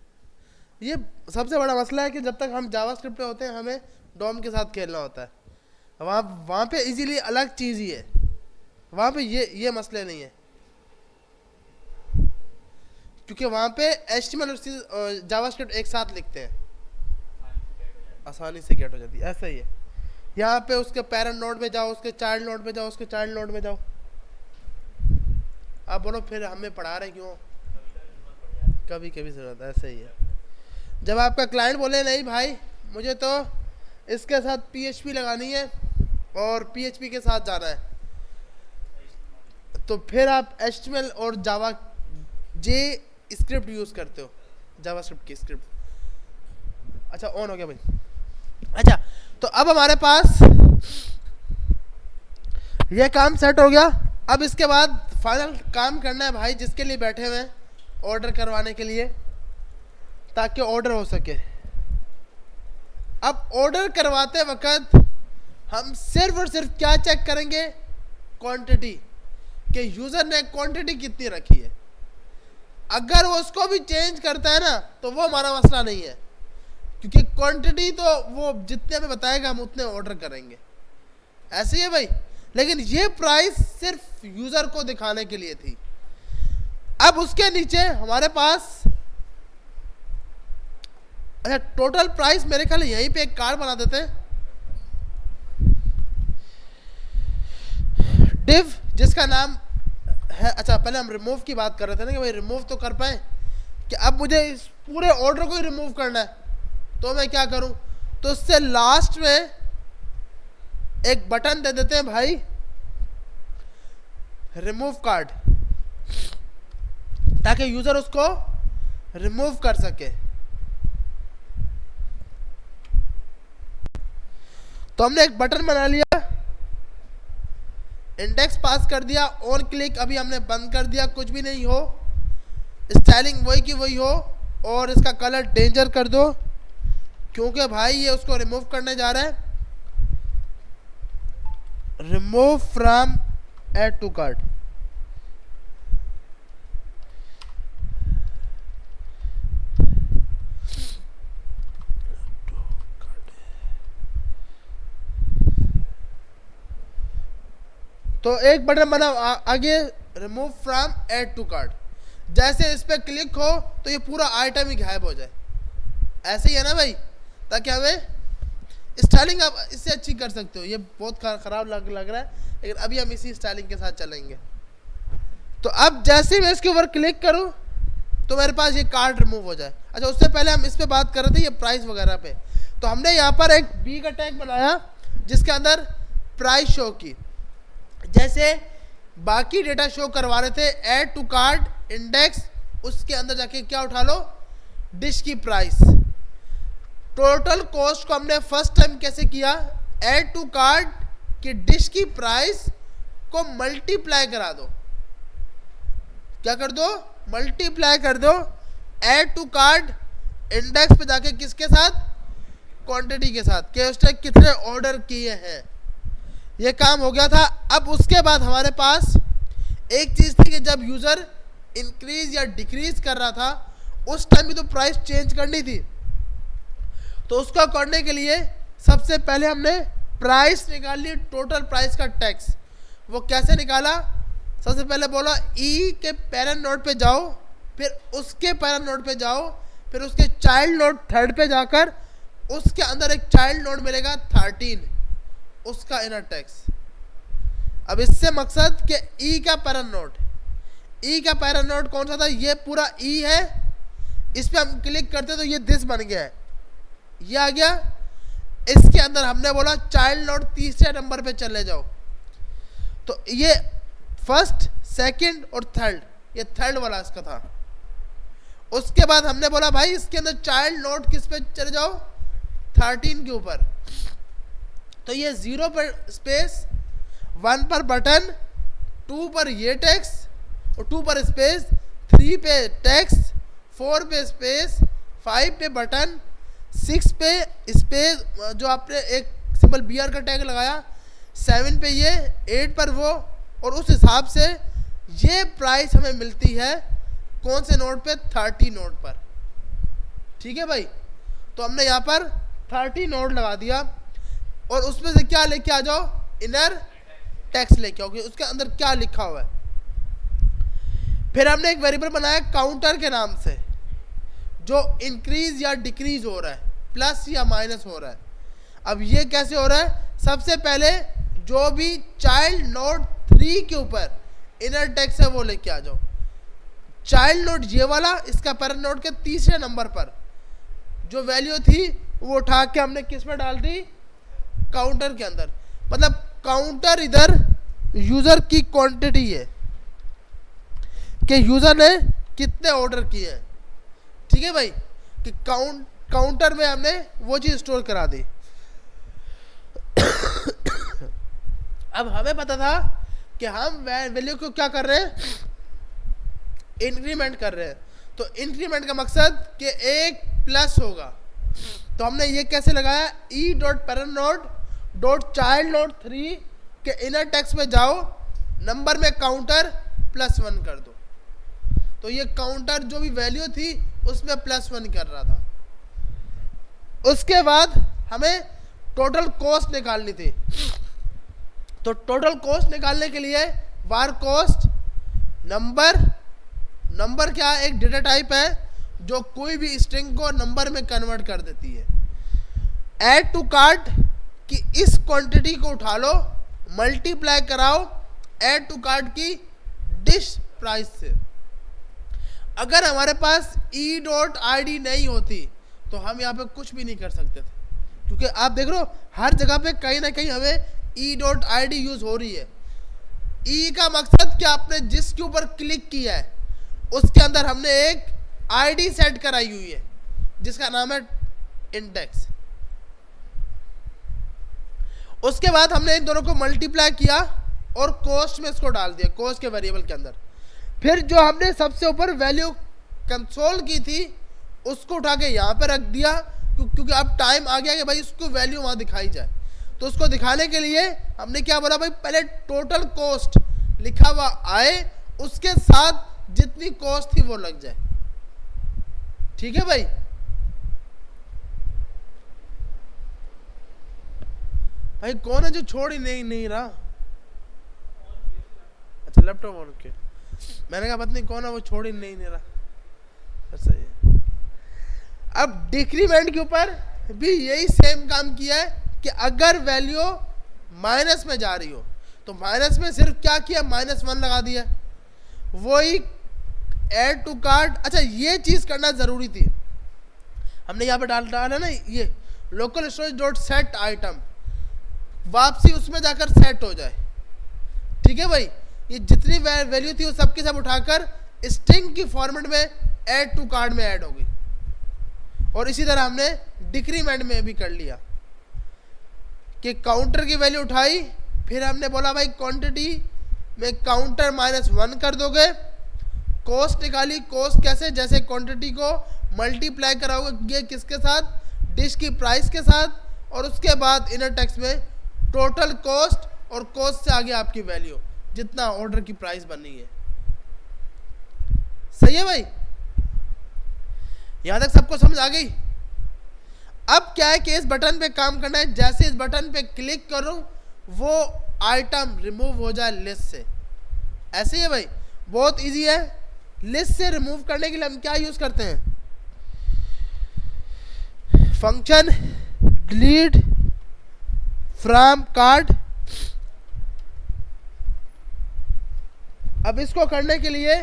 ये सबसे बड़ा मसला है कि जब तक हम जावास्क्रिप्ट पे होते हैं हमें डॉम के साथ खेलना होता है। वहाँ पे इजीली अलग चीज़ ही है, वहाँ पे ये मसले नहीं है। क्योंकि वहाँ पे HTML और जावास्क्रिप्ट एक साथ लिखते हैं, आसानी से गेट हो जाती है। ऐसा ही है यहाँ पे, उसके पेरेंट नोड में जाओ, उसके चाइल्ड नोड में जाओ, उसके चाइल्ड नोड में जाओ। आप बोलो फिर हमें पढ़ा रहे क्यों, कभी कभी ज़रूरत है, ऐसा ही है। जब आपका क्लाइंट बोले नहीं भाई मुझे तो इसके साथ PHP लगानी है और PHP के साथ जाना है, तो फिर आप HTML और जावा स्क्रिप्ट यूज़ करते हो, जावास्क्रिप्ट की स्क्रिप्ट। अच्छा ऑन हो गया भाई। अच्छा तो अब हमारे पास ये काम सेट हो गया। अब इसके बाद फाइनल काम करना है भाई, जिसके लिए बैठे हुए हैं ऑर्डर करवाने के लिए, ताकि ऑर्डर हो सके। अब ऑर्डर करवाते वक्त हम सिर्फ और सिर्फ क्या चेक करेंगे, क्वांटिटी, कि यूजर ने क्वांटिटी कितनी रखी है। अगर वो उसको भी चेंज करता है ना तो वो हमारा मसला नहीं है, क्योंकि क्वांटिटी तो वो जितने हमें बताएगा हम उतने ऑर्डर करेंगे, ऐसे ही है भाई। लेकिन ये प्राइस सिर्फ यूजर को दिखाने के लिए थी। अब उसके नीचे हमारे पास, अच्छा टोटल प्राइस मेरे ख्याल यहीं पे एक कार्ड बना देते हैं, डिव, जिसका नाम है, अच्छा पहले हम रिमूव की बात कर रहे थे ना कि भाई रिमूव तो कर पाए, कि अब मुझे इस पूरे ऑर्डर को ही रिमूव करना है, तो मैं क्या करूं, तो उससे लास्ट में एक बटन दे देते हैं भाई, रिमूव कार्ड, ताकि यूजर उसको रिमूव कर सके। तो हमने एक बटन बना लिया, इंडेक्स पास कर दिया, ऑन क्लिक अभी हमने बंद कर दिया, कुछ भी नहीं हो, स्टाइलिंग वही की वही हो, और इसका कलर डेंजर कर दो, क्योंकि भाई ये उसको रिमूव करने जा रहा है। Remove from add to cart, तो एक बटन बना आगे, remove from add to cart. जैसे इस पर क्लिक हो तो ये पूरा आइटम ही गायब हो जाए, ऐसे ही है ना भाई, ताकि हमें स्टाइलिंग आप इससे अच्छी कर सकते हो। ये बहुत ख़राब लग रहा है, लेकिन अभी हम इसी स्टाइलिंग के साथ चलेंगे। तो अब जैसे ही मैं इसके ऊपर क्लिक करूं तो मेरे पास ये कार्ड रिमूव हो जाए। अच्छा उससे पहले हम इस पे बात कर रहे थे, ये प्राइस वगैरह पे, तो हमने यहाँ पर एक बी का टैग बनाया जिसके अंदर प्राइस शो की, जैसे बाकी डेटा शो करवा रहे थे, ऐड टू कार्ड इंडेक्स, उसके अंदर जाके क्या उठा लो, डिश की प्राइस। टोटल कॉस्ट को हमने फर्स्ट टाइम कैसे किया, ऐड टू कार्ड की डिश की प्राइस को मल्टीप्लाई करा दो, क्या कर दो, मल्टीप्लाई कर दो ऐड टू कार्ड इंडेक्स पे जाके, किसके साथ, क्वांटिटी के साथ, कि उसने कितने ऑर्डर किए हैं। ये काम हो गया था। अब उसके बाद हमारे पास एक चीज़ थी कि जब यूज़र इंक्रीज या डिक्रीज कर रहा था उस टाइम भी तो प्राइस चेंज करनी थी। तो उसको करने के लिए सबसे पहले हमने प्राइस निकाल ली, टोटल प्राइस का टैक्स। वो कैसे निकाला, सबसे पहले बोला ई के पेरेंट नोड पे जाओ, फिर उसके पेरेंट नोड पे जाओ, फिर उसके चाइल्ड नोड थर्ड पे जाकर उसके अंदर एक चाइल्ड नोड मिलेगा 13, उसका इनर टैक्स। अब इससे मकसद कि ई का पेरेंट नोड, ई का पेरेंट नोड कौन सा था, ये पूरा ई है, इस पे हम क्लिक करते तो ये दिस बन गया है, ये आ गया। इसके अंदर हमने बोला चाइल्ड नोड तीसरे नंबर पे चले जाओ, तो ये फर्स्ट सेकंड और थर्ड, ये थर्ड वाला इसका था। उसके बाद हमने बोला भाई इसके अंदर चाइल्ड नोड किस पे चले जाओ, 13 के ऊपर, तो ये 0 पर स्पेस, 1 पर बटन, 2 पर ये टेक्स्ट और 2 पर स्पेस, 3 पे टेक्स्ट, 4 पे स्पेस, 5 पे बटन, 6 पे स्पेस जो आपने एक सिंपल BR का टैग लगाया, 7 पे ये, 8 पर वो, और उस हिसाब से ये प्राइस हमें मिलती है कौन से नोड पे, 30 नोड पर। ठीक है भाई, तो हमने यहाँ पर 30 नोड लगा दिया और उसमें से क्या लेके आ जाओ, इनर टेक्स्ट लेके आओगे, उसके अंदर क्या लिखा हुआ है। फिर हमने एक वेरिएबल बनाया काउंटर के नाम से, जो इंक्रीज या डिक्रीज हो रहा है, प्लस या माइनस हो रहा है। अब ये कैसे हो रहा है? सबसे पहले जो भी चाइल्ड नोड 3 के ऊपर इनर टेक्स्ट है वो लेके आ जाओ। चाइल्ड नोड ये वाला, इसका पेरेंट नोड के तीसरे नंबर पर जो वैल्यू थी वो उठा के हमने किस में डाल दी? काउंटर के अंदर। मतलब काउंटर इधर यूजर की क्वांटिटी है कि यूजर ने कितने ऑर्डर किए हैं। ठीक है भाई, कि काउंटर में हमने वो चीज स्टोर करा दी। अब हमें पता था कि हम वैल्यू को क्या कर रहे हैं? इंक्रीमेंट कर रहे हैं। तो इंक्रीमेंट का मकसद कि एक प्लस होगा। तो हमने ये कैसे लगाया? E dot parent node dot child node 3 के इनर टेक्स्ट में जाओ, नंबर में काउंटर +1 कर दो। तो ये काउंटर जो भी वैल्यू थी उसमें +1 कर रहा था। उसके बाद हमें टोटल कॉस्ट निकालनी थी। तो टोटल कॉस्ट निकालने के लिए वार कॉस्ट नंबर क्या है? एक डेटा टाइप है जो कोई भी स्ट्रिंग को नंबर में कन्वर्ट कर देती है। ऐड टू कार्ट कि इस क्वांटिटी को उठा लो, मल्टीप्लाई कराओ ऐड टू कार्ट की डिश प्राइस से। अगर हमारे पास e.id नहीं होती तो हम यहाँ पे कुछ भी नहीं कर सकते थे, क्योंकि आप देख रहे हो हर जगह पे कहीं ना कहीं हमें e.id यूज हो रही है। ई का मकसद क्या? आपने जिसके ऊपर क्लिक किया है उसके अंदर हमने एक आईडी सेट कराई हुई है जिसका नाम है इंडेक्स। उसके बाद हमने इन दोनों को मल्टीप्लाई किया और कॉस्ट में इसको डाल दिया, कॉस्ट के वेरिएबल के अंदर। फिर जो हमने सबसे ऊपर वैल्यू कंसोल की थी उसको उठा के यहाँ पे रख दिया, क्योंकि अब टाइम आ गया कि भाई उसको वैल्यू वहाँ दिखाई जाए। तो उसको दिखाने के लिए हमने क्या बोला? भाई पहले टोटल कॉस्ट लिखा हुआ आए, उसके साथ जितनी कॉस्ट थी वो लग जाए। ठीक है भाई? भाई कौन है जो छोड़ ही नहीं रहा? अच्छा लैपटॉप ऑन के, मैंने कहा पता नहीं कौन है वो छोड़ ही नहीं रहा। सही है। अब डिक्रीमेंट के ऊपर भी यही सेम काम किया है कि अगर वैल्यू माइनस में जा रही हो तो माइनस में सिर्फ क्या किया? -1 लगा दिया। वही ऐड टू कार्ट। अच्छा ये चीज करना जरूरी थी, हमने यहाँ पे डाला ना ये local storage dot set item, वापसी उसमें जाकर सेट हो जाए। ठीक है भाई? ये जितनी वैल्यू थी वो सबके सब उठाकर स्ट्रिंग की फॉर्मेट में ऐड टू कार्ट में ऐड हो गई। और इसी तरह हमने डिक्रीमेंट में भी कर लिया कि काउंटर की वैल्यू उठाई, फिर हमने बोला भाई क्वांटिटी में काउंटर -1 कर दोगे। कॉस्ट निकाली, कॉस्ट कैसे? जैसे क्वांटिटी को मल्टीप्लाई कराओगे किसके साथ? डिश की प्राइस के साथ। और उसके बाद इनर टेक्स्ट में टोटल कॉस्ट और कॉस्ट से आगे आपकी वैल्यू जितना ऑर्डर की प्राइस बननी है। सही है भाई? यहां तक सबको समझ आ गई? अब क्या है कि इस बटन पे काम करना है। जैसे इस बटन पे क्लिक करूं वो आइटम रिमूव हो जाए लिस्ट से। ऐसे ही है भाई, बहुत इजी है। लिस्ट से रिमूव करने के लिए हम क्या यूज करते हैं? Function delete from cart. अब इसको करने के लिए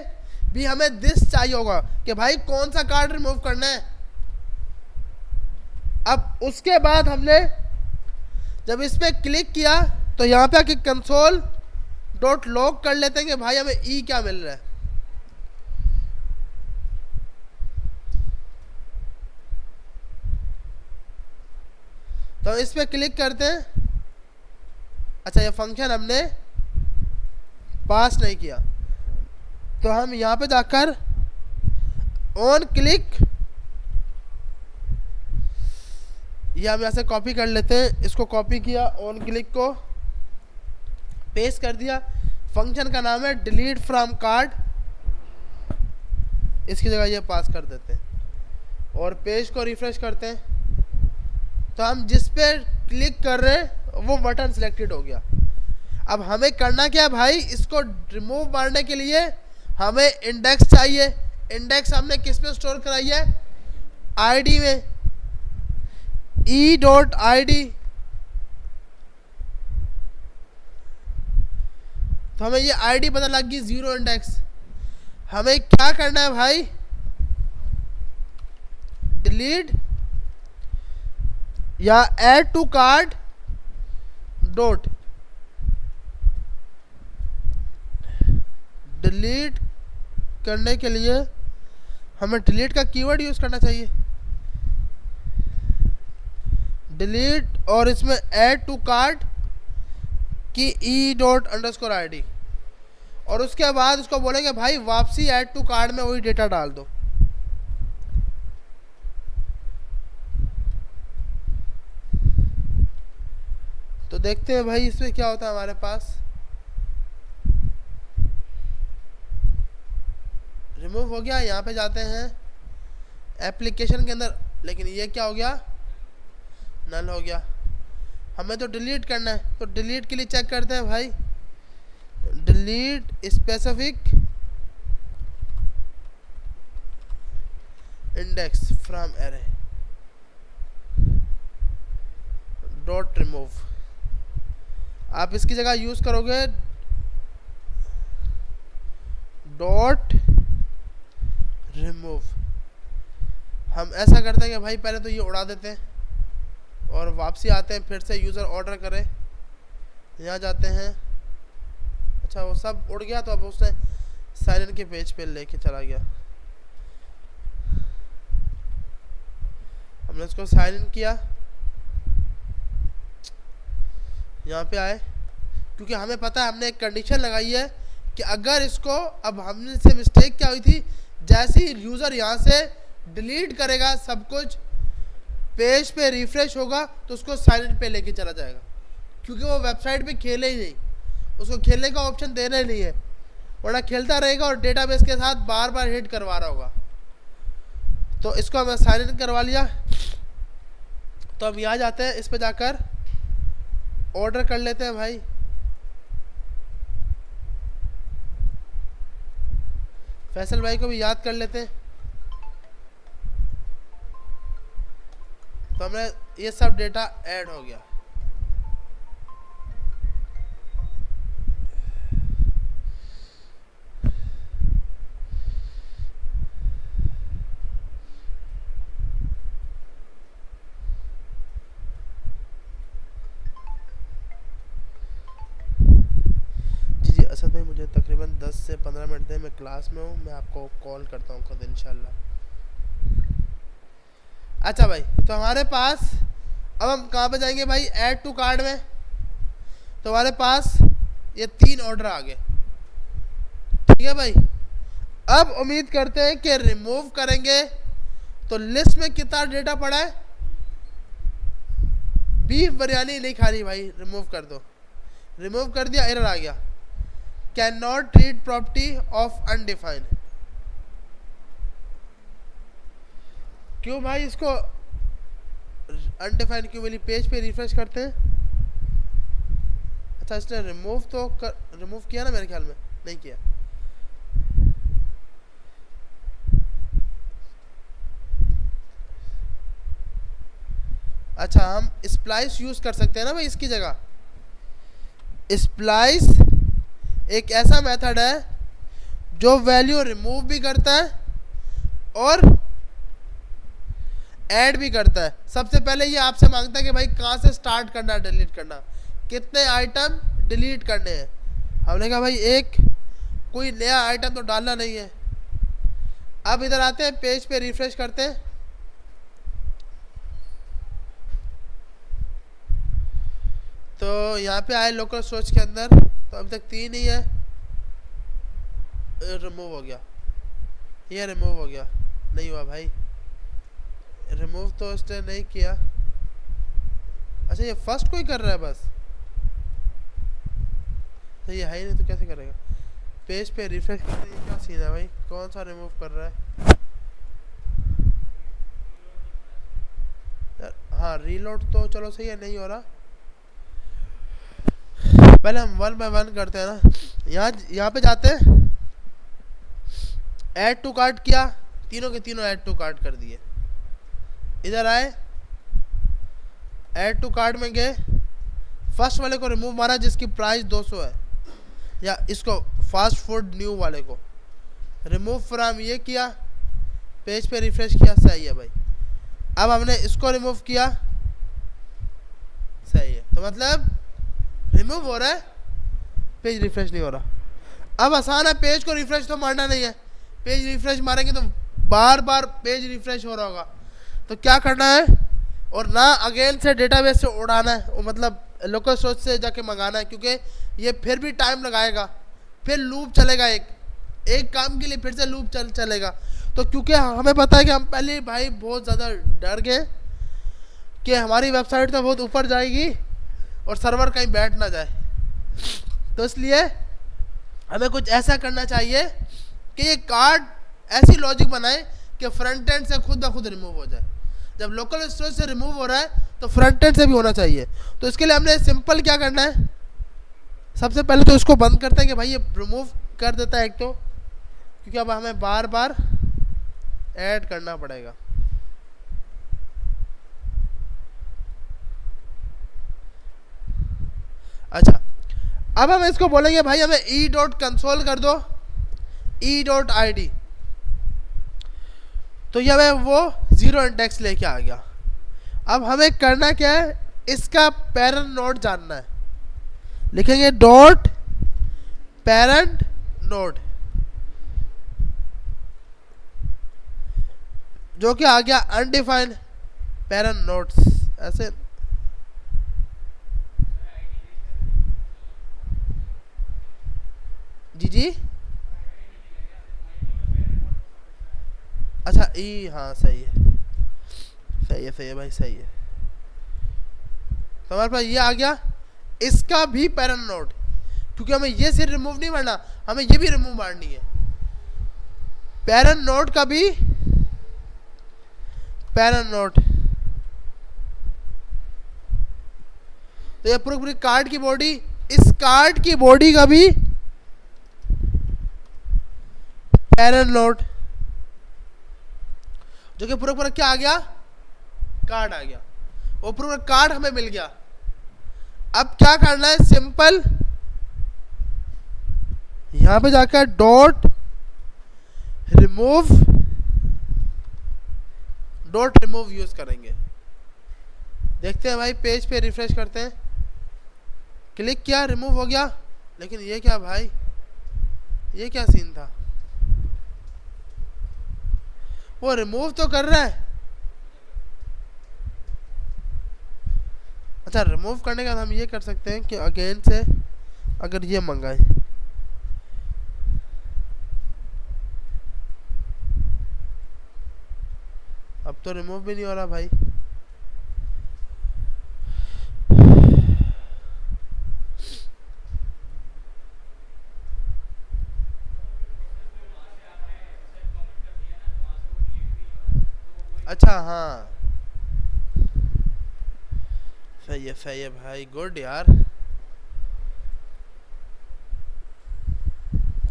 भी हमें दिस चाहिए होगा कि भाई कौन सा कार्ड रिमूव करना है। अब उसके बाद हमने जब इस पे क्लिक किया तो यहाँ पे आके कंसोल डॉट लॉग कर लेते हैं कि भाई हमें ई क्या मिल रहा है। तो इस पे क्लिक करते हैं। अच्छा ये फंक्शन हमने पास नहीं किया, तो हम यहाँ पे जाकर ऑन क्लिक, ये हम यहाँ से कॉपी कर लेते हैं। इसको कॉपी किया, ऑन क्लिक को पेस्ट कर दिया। फंक्शन का नाम है डिलीट फ्रॉम कार्ट, इसकी जगह ये पास कर देते हैं और पेज को रिफ्रेश करते हैं। तो हम जिस पे क्लिक कर रहे हैं वो बटन सिलेक्टेड हो गया। अब हमें करना क्या है भाई? इसको रिमूव मारने के लिए हमें इंडेक्स चाहिए, इंडेक्स हमने किस में स्टोर कराई है, आईडी में, ई डॉट आई डी। तो हमें ये आईडी पता लग गई, 0 इंडेक्स। हमें क्या करना है भाई, डिलीट या add to cart dot, delete करने के लिए हमें डिलीट का कीवर्ड यूज करना चाहिए, डिलीट, और इसमें ऐड टू कार्ड की E dot underscore I D, और उसके बाद उसको बोलेंगे भाई वापसी ऐड टू कार्ड में वही डेटा डाल दो। तो देखते हैं भाई इसमें क्या होता है हमारे पास। रिमूव हो गया, यहाँ पे जाते हैं एप्लीकेशन के अंदर, लेकिन ये क्या हो गया, नल हो गया। हमें तो डिलीट करना है, तो डिलीट के लिए चेक करते हैं भाई, delete specific index from array dot remove. आप इसकी जगह यूज करोगे डॉट रिमूव। हम ऐसा करते हैं कि भाई पहले तो ये उड़ा देते हैं और वापसी आते हैं, फिर से यूज़र ऑर्डर करे, यहाँ जाते हैं। अच्छा वो सब उड़ गया, तो अब उसने साइन इन के पेज पे लेके चला गया। हमने इसको साइन इन किया, यहाँ पे आए, क्योंकि हमें पता है, हमने एक कंडीशन लगाई है कि अगर इसको, अब हमने से मिस्टेक क्या हुई थी, जैसे ही यूज़र यहाँ से डिलीट करेगा सब कुछ, पेज पे रिफ्रेश होगा तो उसको साइन इन पे लेके चला जाएगा, क्योंकि वो वेबसाइट पे खेले ही नहीं, उसको खेलने का ऑप्शन देना ही नहीं है, वरना खेलता रहेगा और डेटाबेस के साथ बार बार हिट करवा रहा होगा। तो इसको हमें साइन इन करवा लिया। तो हम यहाँ जाते हैं, इस पे जाकर ऑर्डर कर लेते हैं भाई। फैसल भाई को भी याद कर लेते हैं। तो हमने ये सब डेटा ऐड हो गया। जी असद भाई, मुझे तकरीबन 10 से 15 मिनट दें, मैं क्लास में हूँ, मैं आपको कॉल करता हूँ खुद इंशाल्लाह। अच्छा भाई, तो हमारे पास अब हम कहाँ पे जाएंगे भाई, ऐड टू कार्ड में। तो हमारे पास ये 3 ऑर्डर आ गए, ठीक है भाई। अब उम्मीद करते हैं कि रिमूव करेंगे तो लिस्ट में कितना डेटा पड़ा है, बीफ बिरयानी नहीं खा रही भाई, रिमूव कर दो। रिमूव कर दिया, एरर आ गया, can not read property of undefined. क्यों भाई इसको अनडिफाइंड क्यों मिली, पेज पे रिफ्रेश करते हैं। अच्छा इसने रिमूव तो रिमूव किया ना, मेरे ख्याल में नहीं किया। अच्छा हम स्प्लाइस यूज कर सकते हैं ना भाई इसकी जगह। स्प्लाइस एक ऐसा मेथड है जो वैल्यू रिमूव भी करता है और ऐड भी करता है। सबसे पहले ये आपसे मांगता है कि भाई कहाँ से स्टार्ट करना है डिलीट करना, कितने आइटम डिलीट करने हैं। हमने कहा भाई एक, कोई नया आइटम तो डालना नहीं है। अब इधर आते हैं, पेज पे रिफ्रेश करते हैं। तो यहाँ पे आए लोकल स्टोरेज के अंदर, तो अभी तक 3 ही है। रिमूव हो गया, ये रिमूव हो गया, नहीं हुआ भाई, रिमूव तो इसने नहीं किया। अच्छा ये फर्स्ट कोई कर रहा है बस, तो ये है ही नहीं तो कैसे करेगा। पेज पे रिफ्रेश करने की क्या सीन है भाई, कौन सा रिमूव कर रहा है यार। हाँ रीलोड तो चलो सही है, नहीं हो रहा। पहले हम 1 बाय 1 करते हैं ना। यहाँ पे जाते हैं, ऐड टू कार्ट किया, तीनों के तीनों ऐड टू कार्ट कर दिए। इधर आए, ऐड टू कार्ट में गए, फर्स्ट वाले को रिमूव मारा जिसकी प्राइस 200 है, या इसको फास्ट फूड न्यू वाले को रिमूव फ्रॉम ये किया, पेज पे रिफ्रेश किया, सही है भाई। अब हमने इसको रिमूव किया, सही है। तो मतलब रिमूव हो रहा है, पेज रिफ्रेश नहीं हो रहा। अब आसान है, पेज को रिफ्रेश तो मारना नहीं है, पेज रिफ्रेश मारेंगे तो बार बार पेज रिफ्रेश हो रहा होगा। तो क्या करना है, और ना अगेन से डेटाबेस से उड़ाना है, वो मतलब लोकल सोर्स से जाके मंगाना है, क्योंकि ये फिर भी टाइम लगाएगा, फिर लूप चलेगा, एक काम के लिए फिर से लूप चलेगा। तो क्योंकि हमें पता है कि हम पहले भाई बहुत ज़्यादा डर गए कि हमारी वेबसाइट तो बहुत ऊपर जाएगी और सर्वर कहीं बैठ ना जाए, तो इसलिए हमें कुछ ऐसा करना चाहिए कि ये कार्ड ऐसी लॉजिक बनाए कि फ्रंट एंड से खुद ब खुद रिमूव हो जाए। जब लोकल स्टोरेज से रिमूव हो रहा है तो फ्रंट एंड से भी होना चाहिए। तो इसके लिए हमने सिंपल क्या करना है, सबसे पहले तो इसको बंद करते हैं कि भाई ये रिमूव कर देता है एक तो, क्योंकि अब हमें बार बार ऐड करना पड़ेगा। अच्छा, अब हम इसको बोलेंगे भाई हमें ई डॉट कंसोल कर दो, ई डॉट आई डी। तो ये हमें वो जीरो इंडेक्स लेके आ गया। अब हमें करना क्या है, इसका पेरेंट नोड जानना है। लिखेंगे डॉट पेरेंट नोड, जो कि आ गया अनडिफाइंड पेरेंट नोड्स, ऐसे। जी जी, अच्छा ई, हाँ सही है, सही है, सही है भाई, सही है। तो हमारे पास ये आ गया, इसका भी पेरेंट नोड, क्योंकि हमें ये सिर्फ रिमूव नहीं मारना, हमें ये भी रिमूव मारनी है। पेरेंट नोड का भी पेरेंट नोड, तो ये पूरी कार्ड की बॉडी, इस कार्ड की बॉडी का भी पेरेंट नोड, जो कि पूरा क्या आ गया, कार्ड आ गया। वो पूरा कार्ड हमें मिल गया। अब क्या करना है, सिंपल यहां पे जाकर डॉट रिमूव यूज करेंगे। देखते हैं भाई, पेज पे रिफ्रेश करते हैं, क्लिक किया, रिमूव हो गया। लेकिन ये क्या भाई, ये क्या सीन था, वो रिमूव तो कर रहा है। अच्छा, रिमूव करने के बाद हम ये कर सकते हैं कि अगेन से अगर ये मंगाए, अब तो रिमूव भी नहीं हो रहा भाई। अच्छा हाँ, सही है भाई, गुड यार।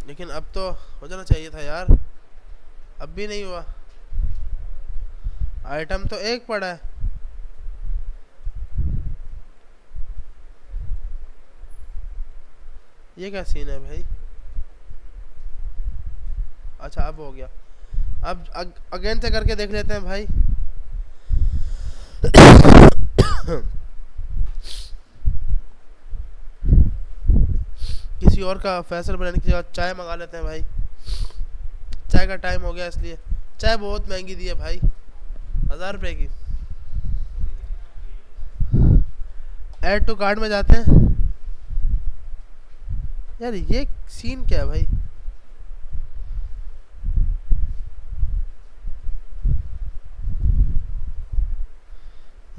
लेकिन अब तो हो जाना चाहिए था यार, अब भी नहीं हुआ। आइटम तो एक पड़ा है। ये क्या सीन है भाई। अच्छा, अब हो गया। अब अगेन से करके देख लेते हैं भाई। किसी और का फैसल बनाने की जगह चाय मंगा लेते हैं भाई। चाय का टाइम हो गया, इसलिए चाय बहुत महंगी दी है भाई, 1000 रुपए की। ऐड टू कार्ट में जाते हैं। यार ये सीन क्या है भाई,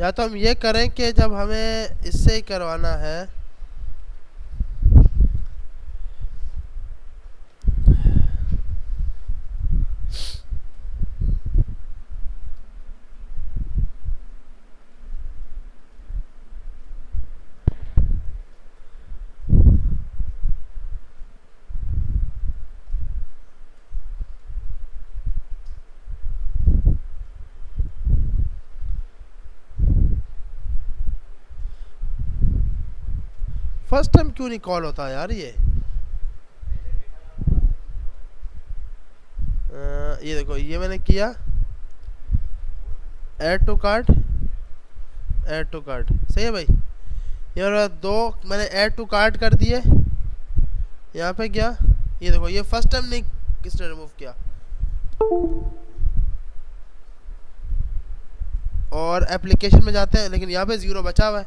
या तो हम ये करें कि जब हमें इससे ही करवाना है, फर्स्ट टाइम क्यों नहीं कॉल होता यार ये देखो, ये मैंने किया add to cart, add to cart, सही है भाई। ये वाला दो मैंने ऐड टू कार्ट कर दिए, यहाँ पे क्या, ये देखो ये फर्स्ट टाइम नहीं किसने रिमूव किया। और एप्लीकेशन में जाते हैं, लेकिन यहाँ पे 0 बचा हुआ है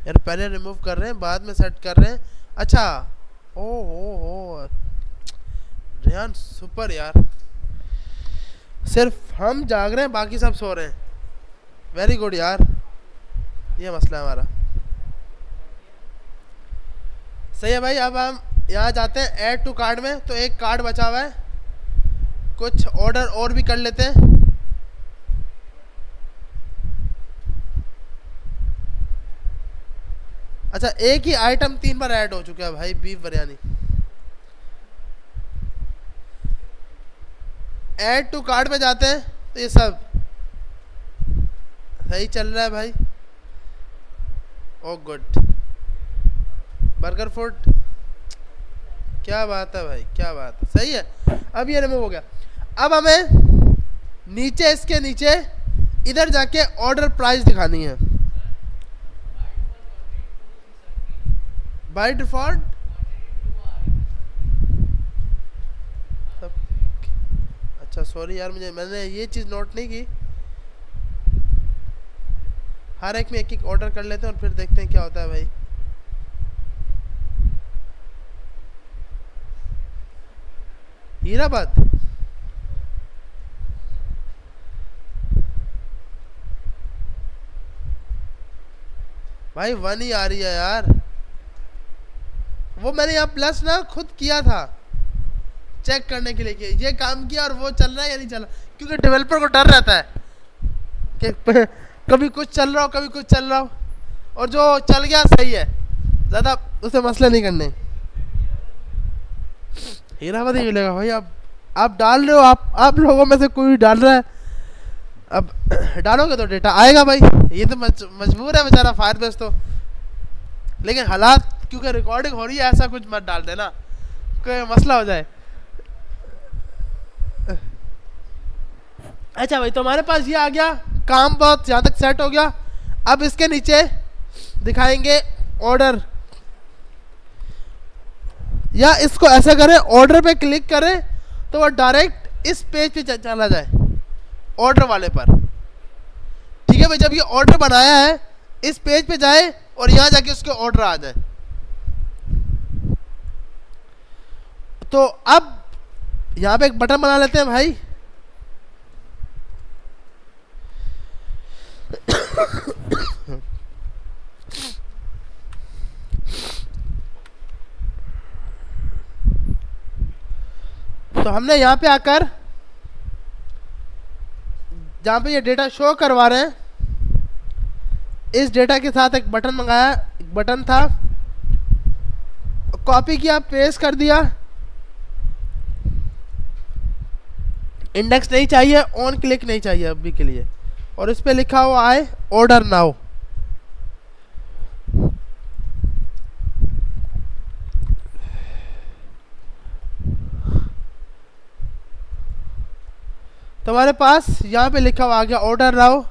यार। पहले रिमूव कर रहे हैं, बाद में सेट कर रहे हैं। अच्छा, ओ हो रेहान सुपर यार, सिर्फ हम जाग रहे हैं, बाकी सब सो रहे हैं। वेरी गुड यार, ये मसला है हमारा। सही है भाई। अब हम यहाँ जाते हैं ऐड टू कार्ड में, तो एक कार्ड बचा हुआ है, कुछ ऑर्डर और भी कर लेते हैं। अच्छा, एक ही आइटम 3 बार ऐड हो चुका है भाई, beef biryani. Add to cart में जाते हैं, तो ये सब सही चल रहा है भाई। ओ गुड, बर्गर फूड, क्या बात है भाई, क्या बात है, सही है। अब ये रिमूव हो गया। अब हमें नीचे, इसके नीचे इधर जाके ऑर्डर प्राइस दिखानी है। बाय डिफॉल्ट अच्छा सॉरी यार, मैंने ये चीज़ नोट नहीं की। हर एक में एक एक ऑर्डर कर लेते हैं और फिर देखते हैं क्या होता है भाई। हीराबाद, भाई 1 ही आ रही है यार। वो मैंने यहाँ प्लस ना खुद किया था चेक करने के लिए कि ये काम किया और वो चल रहा है या नहीं चल रहा, क्योंकि डेवलपर को डर रहता है कि कभी कुछ चल रहा हो, कभी कुछ चल रहा हो, और जो चल गया सही है, ज़्यादा उसे मसले नहीं करने। हीराबाद ही मिलेगा भाई। आप डाल रहे हो, आप लोगों में से कोई डाल रहा है, अब डालोगे तो डेटा आएगा भाई। ये तो मजबूर है बेचारा फायरबेस तो, लेकिन हालात क्योंकि रिकॉर्डिंग हो रही है, ऐसा कुछ मत डाल देना, कोई मसला हो जाए। अच्छा भाई, तो हमारे पास ये आ गया, काम बहुत यहाँ तक सेट हो गया। अब इसके नीचे दिखाएंगे ऑर्डर, या इसको ऐसा करें, ऑर्डर पे क्लिक करें तो वो डायरेक्ट इस पेज पे चला जाए, ऑर्डर वाले पर। ठीक है भाई, जब ये ऑर्डर बनाया है इस पेज पे जाए और यहाँ जाके उसके ऑर्डर आ जाए। तो अब यहाँ पे एक बटन बना लेते हैं भाई। तो हमने यहाँ पे आकर, जहाँ पे ये डेटा शो करवा रहे हैं, इस डेटा के साथ एक बटन मंगाया, एक बटन था, कॉपी किया, पेस्ट कर दिया। इंडेक्स नहीं चाहिए, ऑन क्लिक नहीं चाहिए अभी के लिए, और इस पे लिखा हुआ है ऑर्डर नाउ। तो हमारे पास यहाँ पे लिखा हुआ आ गया ऑर्डर नाउ।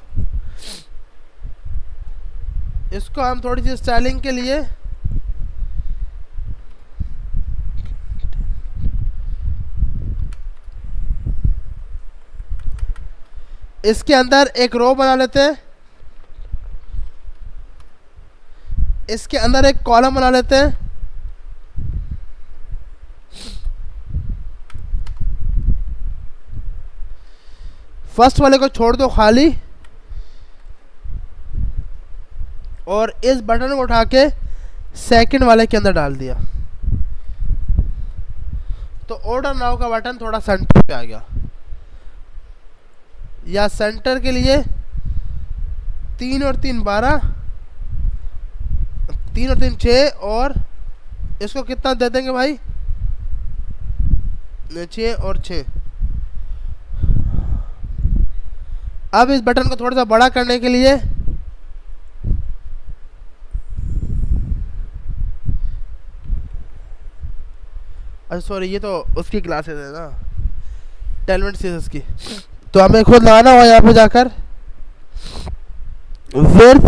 इसको हम थोड़ी सी स्टाइलिंग के लिए इसके अंदर एक रो बना लेते हैं, इसके अंदर एक कॉलम बना लेते हैं। फर्स्ट वाले को छोड़ दो खाली, और इस बटन को उठा के सेकंड वाले के अंदर डाल दिया, तो ऑर्डर नाउ का बटन थोड़ा सेंटर पे आ गया। या सेंटर के लिए 3 और 3 12, 3 और 3 6, और इसको कितना दे देंगे भाई, 6 और 6। अब इस बटन को थोड़ा सा बड़ा करने के लिए अच्छा सॉरी, ये तो उसकी क्लासेस है ना, टेलमेंट सीरीज की। तो हमें खुद लगाना होगा यहाँ पे जाकर विड्थ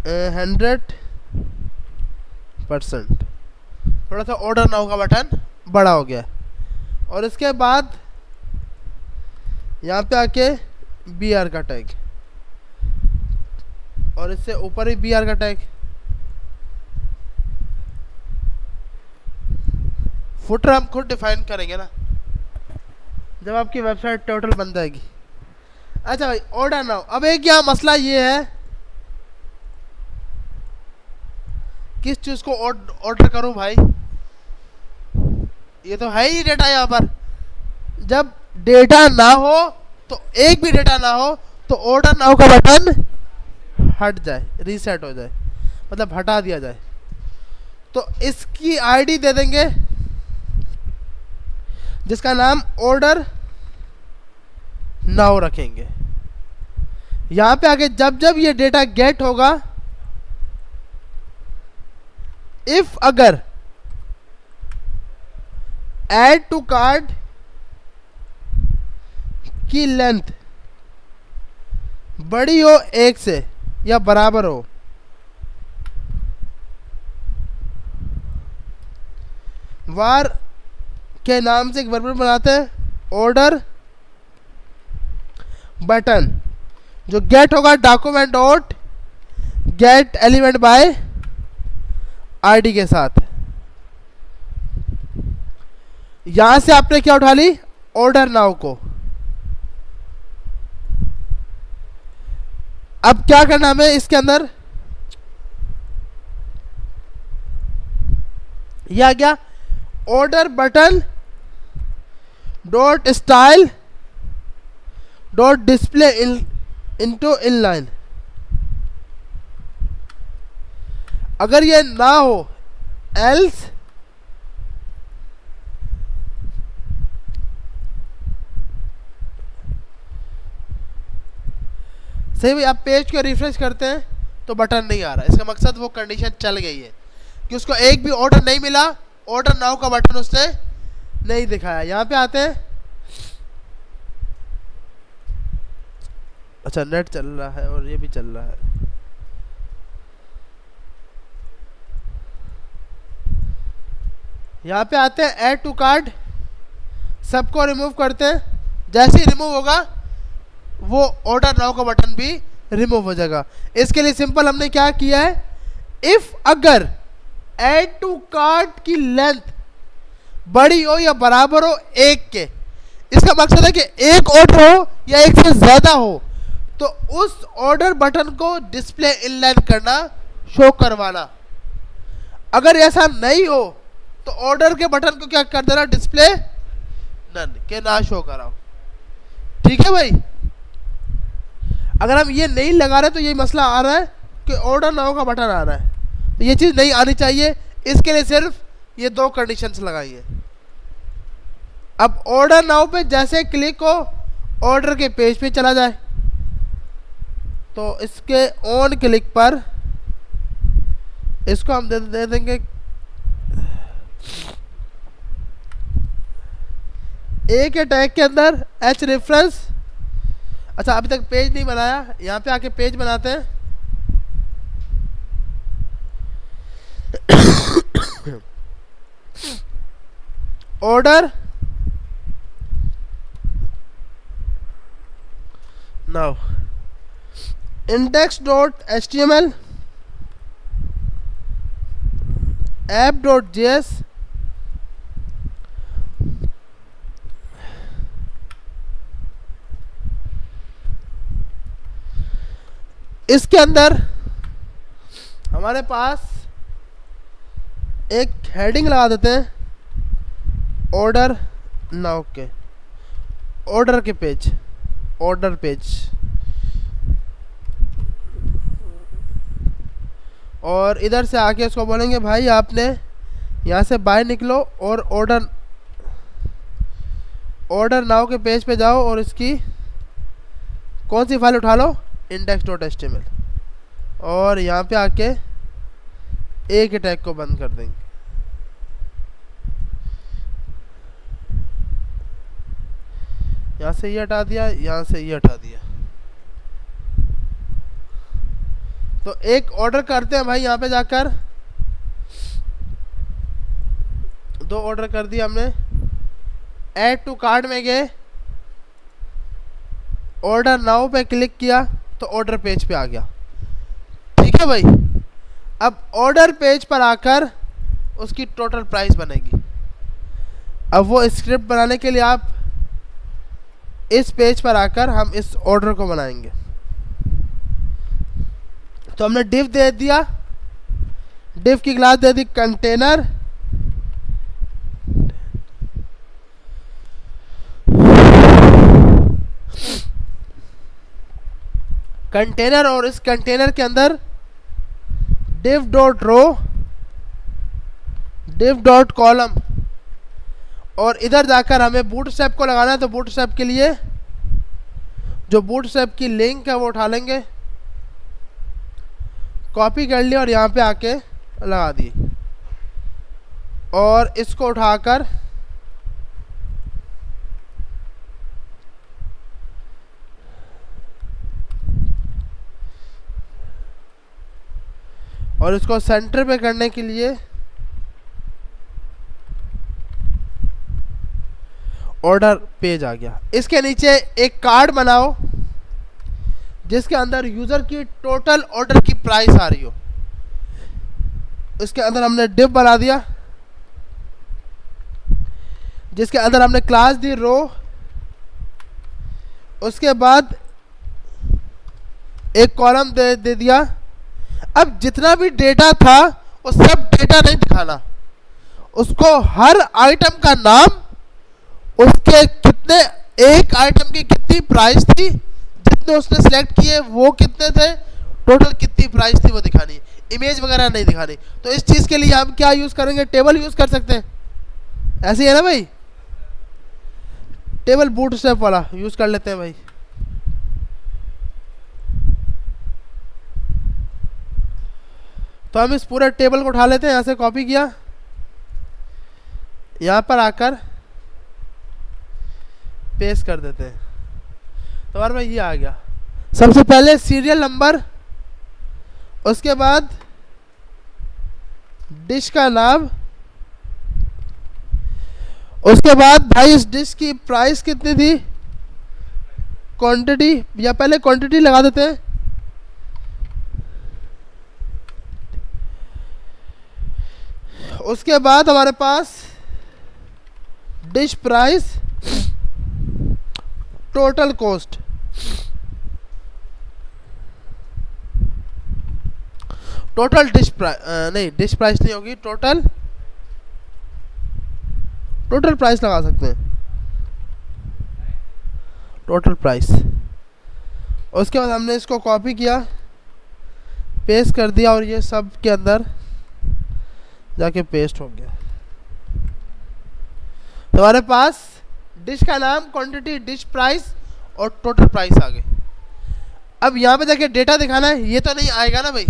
100%। थोड़ा सा ऑर्डर नाउ का बटन बड़ा हो गया, और इसके बाद यहाँ पे आके बी आर का टैग, और इससे ऊपर ही बी आर का टैग। फुटर हम खुद डिफाइन करेंगे ना जब आपकी वेबसाइट टोटल बन जाएगी। अच्छा भाई, ऑर्डर नाउ। अब एक यहाँ मसला ये है, किस चीज को ऑर्डर करूं भाई? ये तो है ही डेटा यहाँ पर। जब डेटा ना हो तो, एक भी डेटा ना हो तो ऑर्डर नाउ का बटन हट जाए, रीसेट हो जाए, मतलब हटा दिया जाए। तो इसकी आईडी दे देंगे जिसका नाम ऑर्डर नाउ रखेंगे। यहां पे आगे जब जब ये डेटा गेट होगा, इफ अगर ऐड टू कार्ड की लेंथ बड़ी हो 1 से या बराबर हो, वार के नाम से एक वेरिएबल बनाते हैं, ऑर्डर बटन, जो गेट होगा document dot gate element by ID के साथ। यहां से आपने क्या उठा ली? ऑर्डर नाउ को। अब क्या करना हमें इसके अंदर? यह आ गया order button dot style dot display into inline. अगर ये ना हो, एल्स सही भाई, आप पेज को रिफ्रेश करते हैं तो बटन नहीं आ रहा। इसका मकसद वो कंडीशन चल गई है कि उसको एक भी ऑर्डर नहीं मिला, ऑर्डर नाउ का बटन उसने नहीं दिखाया। यहां पे आते हैं, अच्छा नेट चल रहा है और ये भी चल रहा है। यहाँ पे आते हैं ऐड टू कार्ड, सबको रिमूव करते हैं। जैसे ही रिमूव होगा वो ऑर्डर नाउ का बटन भी रिमूव हो जाएगा। इसके लिए सिंपल हमने क्या किया है, इफ अगर ऐड टू कार्ड की लेंथ बड़ी हो या बराबर हो 1 के, इसका मकसद है कि एक ऑर्डर हो या एक से ज्यादा हो तो उस ऑर्डर बटन को डिस्प्ले इनलाइन करना, शो करवाना। अगर ऐसा नहीं हो तो ऑर्डर के बटन को क्या कर देना, डिस्प्ले नन के ना शो कराओ। ठीक है भाई। अगर हम ये नहीं लगा रहे तो ये मसला आ रहा है कि ऑर्डर नाउ का बटन आ रहा है, तो ये चीज नहीं आनी चाहिए। इसके लिए सिर्फ ये 2 कंडीशंस लगाइए। अब ऑर्डर नाउ पे जैसे क्लिक हो, ऑर्डर के पेज पे चला जाए, तो इसके ऑन क्लिक पर इसको हम दे देंगे ए के टैग के अंदर एच रेफरेंस। अच्छा, अभी तक पेज नहीं बनाया, यहाँ पे आके पेज बनाते हैं। ऑर्डर नाउ index.html app.js इसके अंदर हमारे पास एक हेडिंग लगा देते हैं, ऑर्डर नाउ के, ऑर्डर के पेज, ऑर्डर पेज। और इधर से आके उसको बोलेंगे भाई आपने यहाँ से बाहर निकलो और ऑर्डर नाउ के पेज पे जाओ और इसकी कौन सी फाइल उठा लो, index.html, और यहाँ पे आके ए के टैग को बंद कर देंगे। यहाँ से ये हटा दिया, यहाँ से ये हटा दिया। तो एक ऑर्डर करते हैं भाई, यहाँ पे जाकर 2 ऑर्डर कर दिया हमने। ऐड टू कार्ट में गए, ऑर्डर नाउ पे क्लिक किया तो ऑर्डर पेज पे आ गया। ठीक है भाई, अब ऑर्डर पेज पर आकर उसकी टोटल प्राइस बनेगी। अब वो स्क्रिप्ट बनाने के लिए आप इस पेज पर आकर हम इस ऑर्डर को बनाएंगे। तो हमने डिव दे दिया, डिव की क्लास दे दी कंटेनर, कंटेनर, और इस कंटेनर के अंदर div dot row, div dot column, और इधर जाकर हमें बूटस्ट्रैप को लगाना है। तो बूटस्ट्रैप के लिए जो बूटस्ट्रैप की लिंक है वो उठा लेंगे, कॉपी कर लिया और यहाँ पे आके लगा दी, और इसको उठाकर और इसको सेंटर पे करने के लिए ऑर्डर पेज आ गया। इसके नीचे एक कार्ड बनाओ जिसके अंदर यूजर की टोटल ऑर्डर की प्राइस आ रही हो। इसके अंदर हमने डिव बना दिया, जिसके अंदर हमने क्लास दी रो, उसके बाद एक कॉलम दे दिया। अब जितना भी डेटा था वो सब डेटा नहीं दिखाना, उसको हर आइटम का नाम, उसके कितने, एक आइटम की कितनी प्राइस थी, जितने उसने सेलेक्ट किए वो कितने थे, टोटल कितनी प्राइस थी वो दिखानी, इमेज वगैरह नहीं दिखानी। तो इस चीज़ के लिए हम क्या यूज़ करेंगे, टेबल यूज़ कर सकते हैं। ऐसे ही है ना भाई, टेबल बूटस्ट्रैप वाला यूज़ कर लेते हैं भाई। तो हम इस पूरे टेबल को उठा लेते हैं, यहाँ से कॉपी किया, यहाँ पर आकर पेस्ट कर देते हैं। तो हमारे पास ये आ गया। सबसे पहले सीरियल नंबर, उसके बाद डिश का नाम, उसके बाद भाई इस डिश की प्राइस कितनी थी, क्वांटिटी, या पहले क्वांटिटी लगा देते हैं। उसके बाद हमारे पास dish price, total cost, total dish price, नहीं डिश प्राइस नहीं होगी, टोटल प्राइस लगा सकते हैं, टोटल प्राइस। उसके बाद हमने इसको कॉपी किया, पेस्ट कर दिया, और ये सब के अंदर जाके पेस्ट हो गया। तो हमारे पास डिश का नाम, क्वांटिटी, डिश प्राइस और टोटल प्राइस आ गई। अब यहाँ पे जाके डेटा दिखाना है, ये तो नहीं आएगा ना भाई।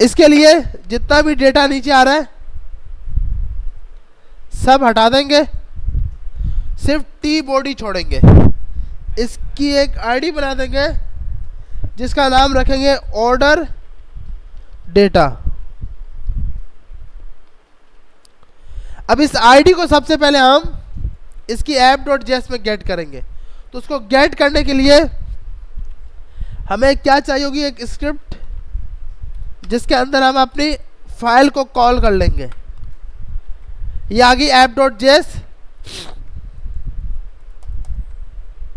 इसके लिए जितना भी डेटा नीचे आ रहा है सब हटा देंगे, सिर्फ टी बॉडी छोड़ेंगे। इसकी एक आईडी बना देंगे जिसका नाम रखेंगे ऑर्डर डेटा। अब इस आईडी को सबसे पहले हम इसकी app.js में गेट करेंगे। तो उसको गेट करने के लिए हमें क्या चाहिए होगी, एक स्क्रिप्ट जिसके अंदर हम अपनी फाइल को कॉल कर लेंगे। ये आ गई app.js।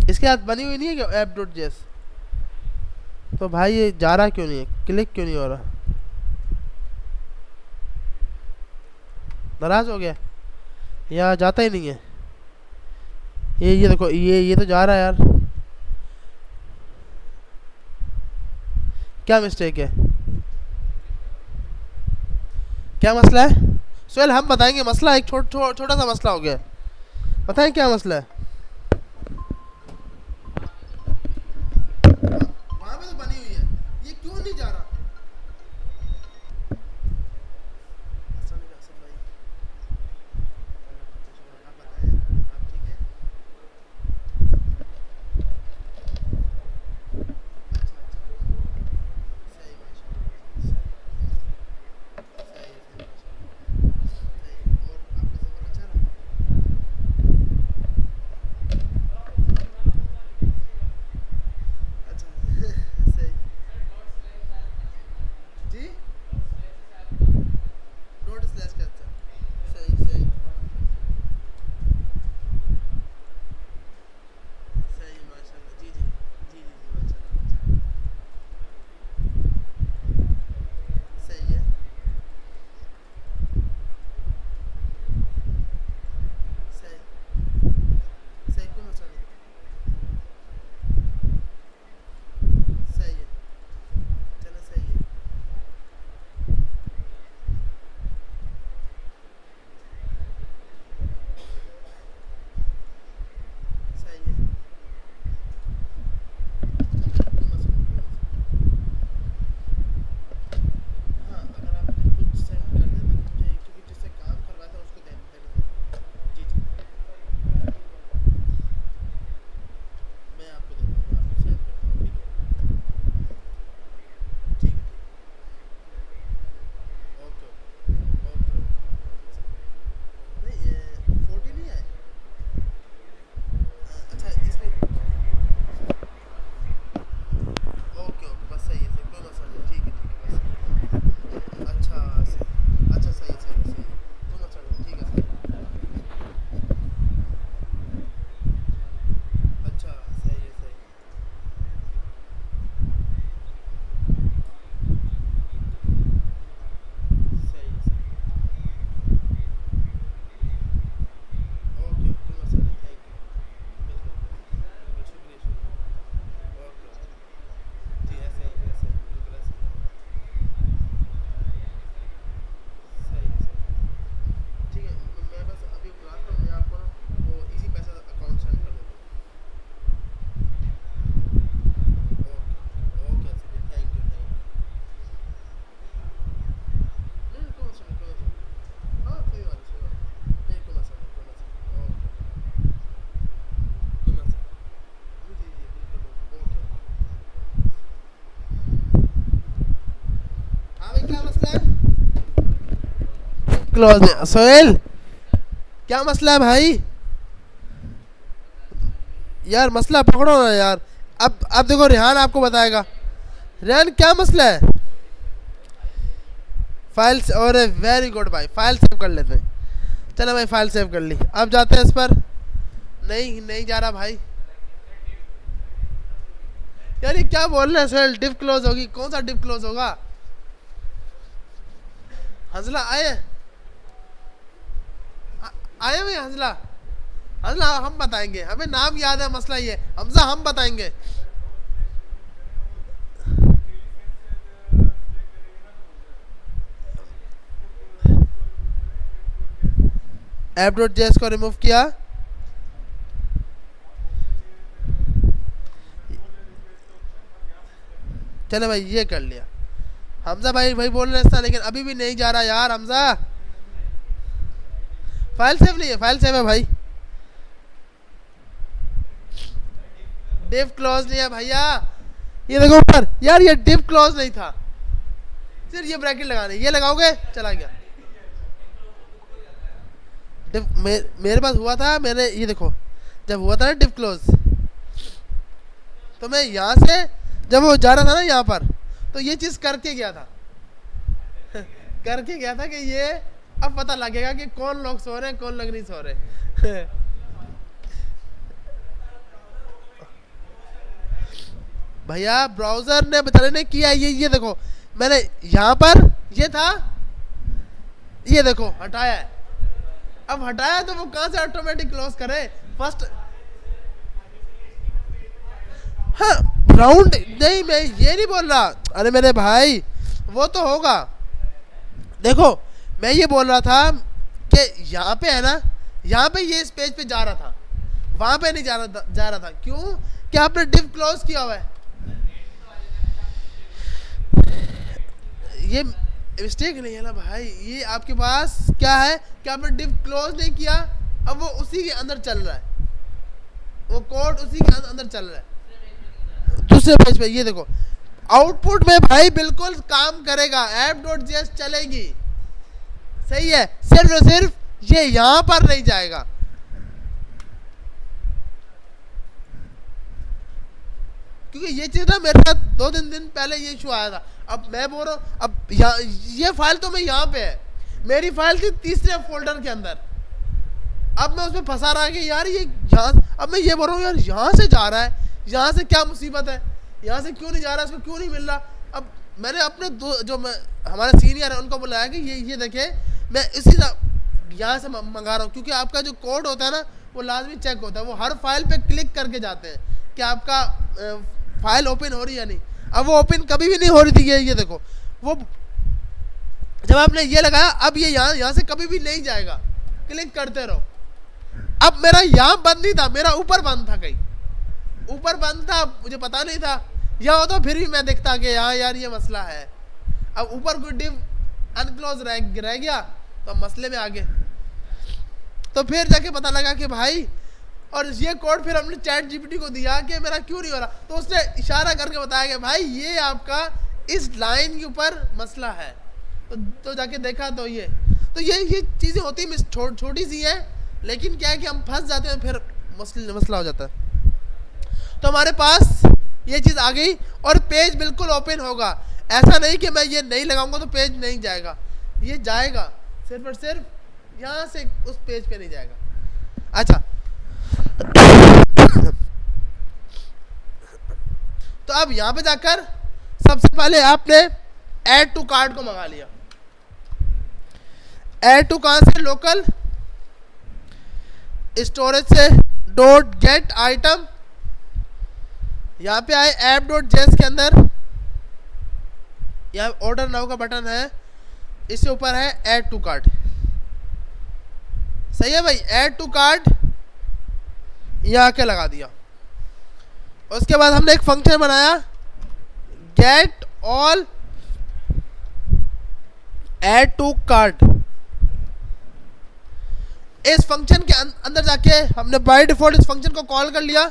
इसके साथ बनी हुई नहीं है क्या app.js? तो भाई ये जा रहा क्यों नहीं है, क्लिक क्यों नहीं हो रहा, नाराज हो गया या जाता ही नहीं है? ये देखो, ये तो जा रहा है यार, क्या मिस्टेक है, क्या मसला है? सोहेल हम बताएंगे मसला, एक छोटा सा मसला हो गया, बताएं क्या मसला है? वहां पे तो बनी हुई है, ये क्यों नहीं जा रहा? क्लोज सोहेल, क्या मसला है भाई? यार मसला पकड़ो ना यार। अब देखो रेहान आपको बताएगा। रेहान क्या मसला है? फाइल और वेरी गुड भाई, फाइल सेव कर लेते हैं। चलो भाई फाइल सेव कर ली, अब जाते हैं इस पर। नहीं नहीं जा रहा भाई। यार ये क्या बोल रहे हैं सोहेल? डिव क्लोज होगी? कौन सा डिव क्लोज होगा? हंसला आए? आए भाई हंसला? हंसला हम बताएंगे, हमें नाम याद है, मसला ये हमजा हम बताएंगे। ऐप डॉट जेएस को रिमूव किया। चले भाई ये कर लिया। हमजा भाई बोल रहे था लेकिन अभी भी नहीं जा रहा यार हमजा। फाइल सेव नहीं है, फाइल सेव है भाई। डिव क्लोज नहीं है भैया। ये देखो ऊपर यार, ये डिव क्लोज नहीं था। सिर्फ ये ब्रैकेट लगाने, ये लगाओगे चला गया। डिव मेरे पास हुआ था, मैंने ये देखो जब हुआ था ना डिव क्लोज, तो मैं यहाँ से जब वो जा रहा था ना यहाँ पर, तो ये चीज करके गया था करके गया था कि ये अब पता लगेगा कि कौन लोग सो रहे हैं कौन लोग नहीं सो रहे भैया ब्राउजर ने बेचारे ने किया ये देखो, मैंने यहाँ पर ये था, ये देखो हटाया है। अब हटाया तो वो कहाँ से ऑटोमेटिक क्लोज करे फर्स्ट? हाँ राउंड नहीं, मैं ये नहीं बोल रहा। अरे मेरे भाई वो तो होगा। देखो मैं ये बोल रहा था कि यहाँ पे है ना, यहाँ पे ये इस पेज पे जा रहा था, वहां पे नहीं जा रहा था। क्यों? क्या आपने डिव क्लोज किया हुआ है? ये मिस्टेक नहीं है ना भाई, ये आपके पास क्या है कि आपने डिव क्लोज नहीं किया, अब वो उसी के अंदर चल रहा है, वो कोड उसी के अंदर चल रहा है दूसरे पेज पे। ये देखो आउटपुट में भाई बिल्कुल काम करेगा, app.js चलेगी, सही है। सिर्फ और सिर्फ ये यहां पर नहीं जाएगा। क्योंकि ये चीज ना मेरे साथ 2-3 दिन पहले ये इशू आया था। अब मैं बोल रहा हूँ, अब ये फाइल तो मैं यहाँ पे है, मेरी फाइल थी तीसरे फोल्डर के अंदर। अब मैं उसमें फंसा रहा कि यार ये यहाँ, अब मैं ये बोल रहा हूँ यार यहाँ से जा रहा है, यहाँ से क्या मुसीबत है, यहाँ से क्यों नहीं जा रहा, इसको क्यों नहीं मिल रहा। अब मैंने अपने जो मैं हमारे सीनियर है उनको बुलाया कि ये देखे, मैं इसी यहाँ से मंगा रहा हूँ। क्योंकि आपका जो कोड होता है ना वो लाजमी चेक होता है, वो हर फाइल पे क्लिक करके जाते हैं कि आपका फाइल ओपन हो रही है या नहीं। अब वो ओपन कभी भी नहीं हो रही थी। ये देखो वो जब आपने ये लगाया, अब ये यहाँ से कभी भी नहीं जाएगा, क्लिक करते रहो। अब मेरा यहाँ बंद नहीं था, मेरा ऊपर बंद था, कहीं ऊपर बंद था, मुझे पता नहीं था। यह होता फिर भी मैं देखता कि हाँ यार ये मसला है। अब ऊपर कोई डिव अनक्लोज रह गया तो मसले में आ गए। तो फिर जाके पता लगा कि भाई, और ये कोड फिर हमने चैट जीपीटी को दिया कि मेरा क्यों नहीं हो रहा, तो उसने इशारा करके बताया कि भाई ये आपका इस लाइन के ऊपर मसला है। तो जाके देखा तो ये चीज़ें होती छोटी सी है, लेकिन क्या है कि हम फंस जाते हैं, फिर मसला हो जाता है। तो हमारे पास ये चीज़ आ गई और पेज बिल्कुल ओपन होगा। ऐसा नहीं कि मैं ये नहीं लगाऊंगा तो पेज नहीं जाएगा, ये जाएगा, सिर्फ और सिर्फ यहाँ से उस पेज पे नहीं जाएगा। अच्छा तो अब यहाँ पे जाकर सबसे पहले आपने ऐड टू कार्ट को मंगा लिया। ऐड टू कहाँ से? लोकल स्टोरेज से डॉट गेट आइटम, यहाँ पे आए app.js के अंदर, यहाँ ऑर्डर नाउ का बटन है, इससे ऊपर है ऐड टू कार्ट। सही है भाई, ऐड टू कार्ट यहाँ आके लगा दिया। उसके बाद हमने एक फंक्शन बनाया get all add to cart. इस फंक्शन के अंदर जाके हमने बाय डिफॉल्ट इस फंक्शन को कॉल कर लिया।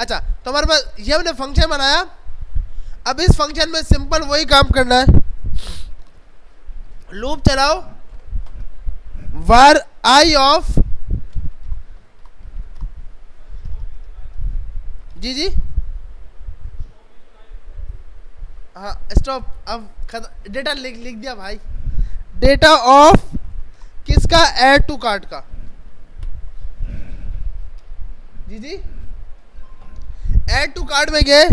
अच्छा, तो हमारे पास ये हमने फंक्शन बनाया। अब इस फंक्शन में सिंपल वही काम करना है, लूप चलाओ var I ऑफ, जी हाँ स्टॉप। अब डेटा लिख दिया भाई, डेटा ऑफ किसका, ऐड टू कार्ट का, जी ऐड टू कार्ट में गए,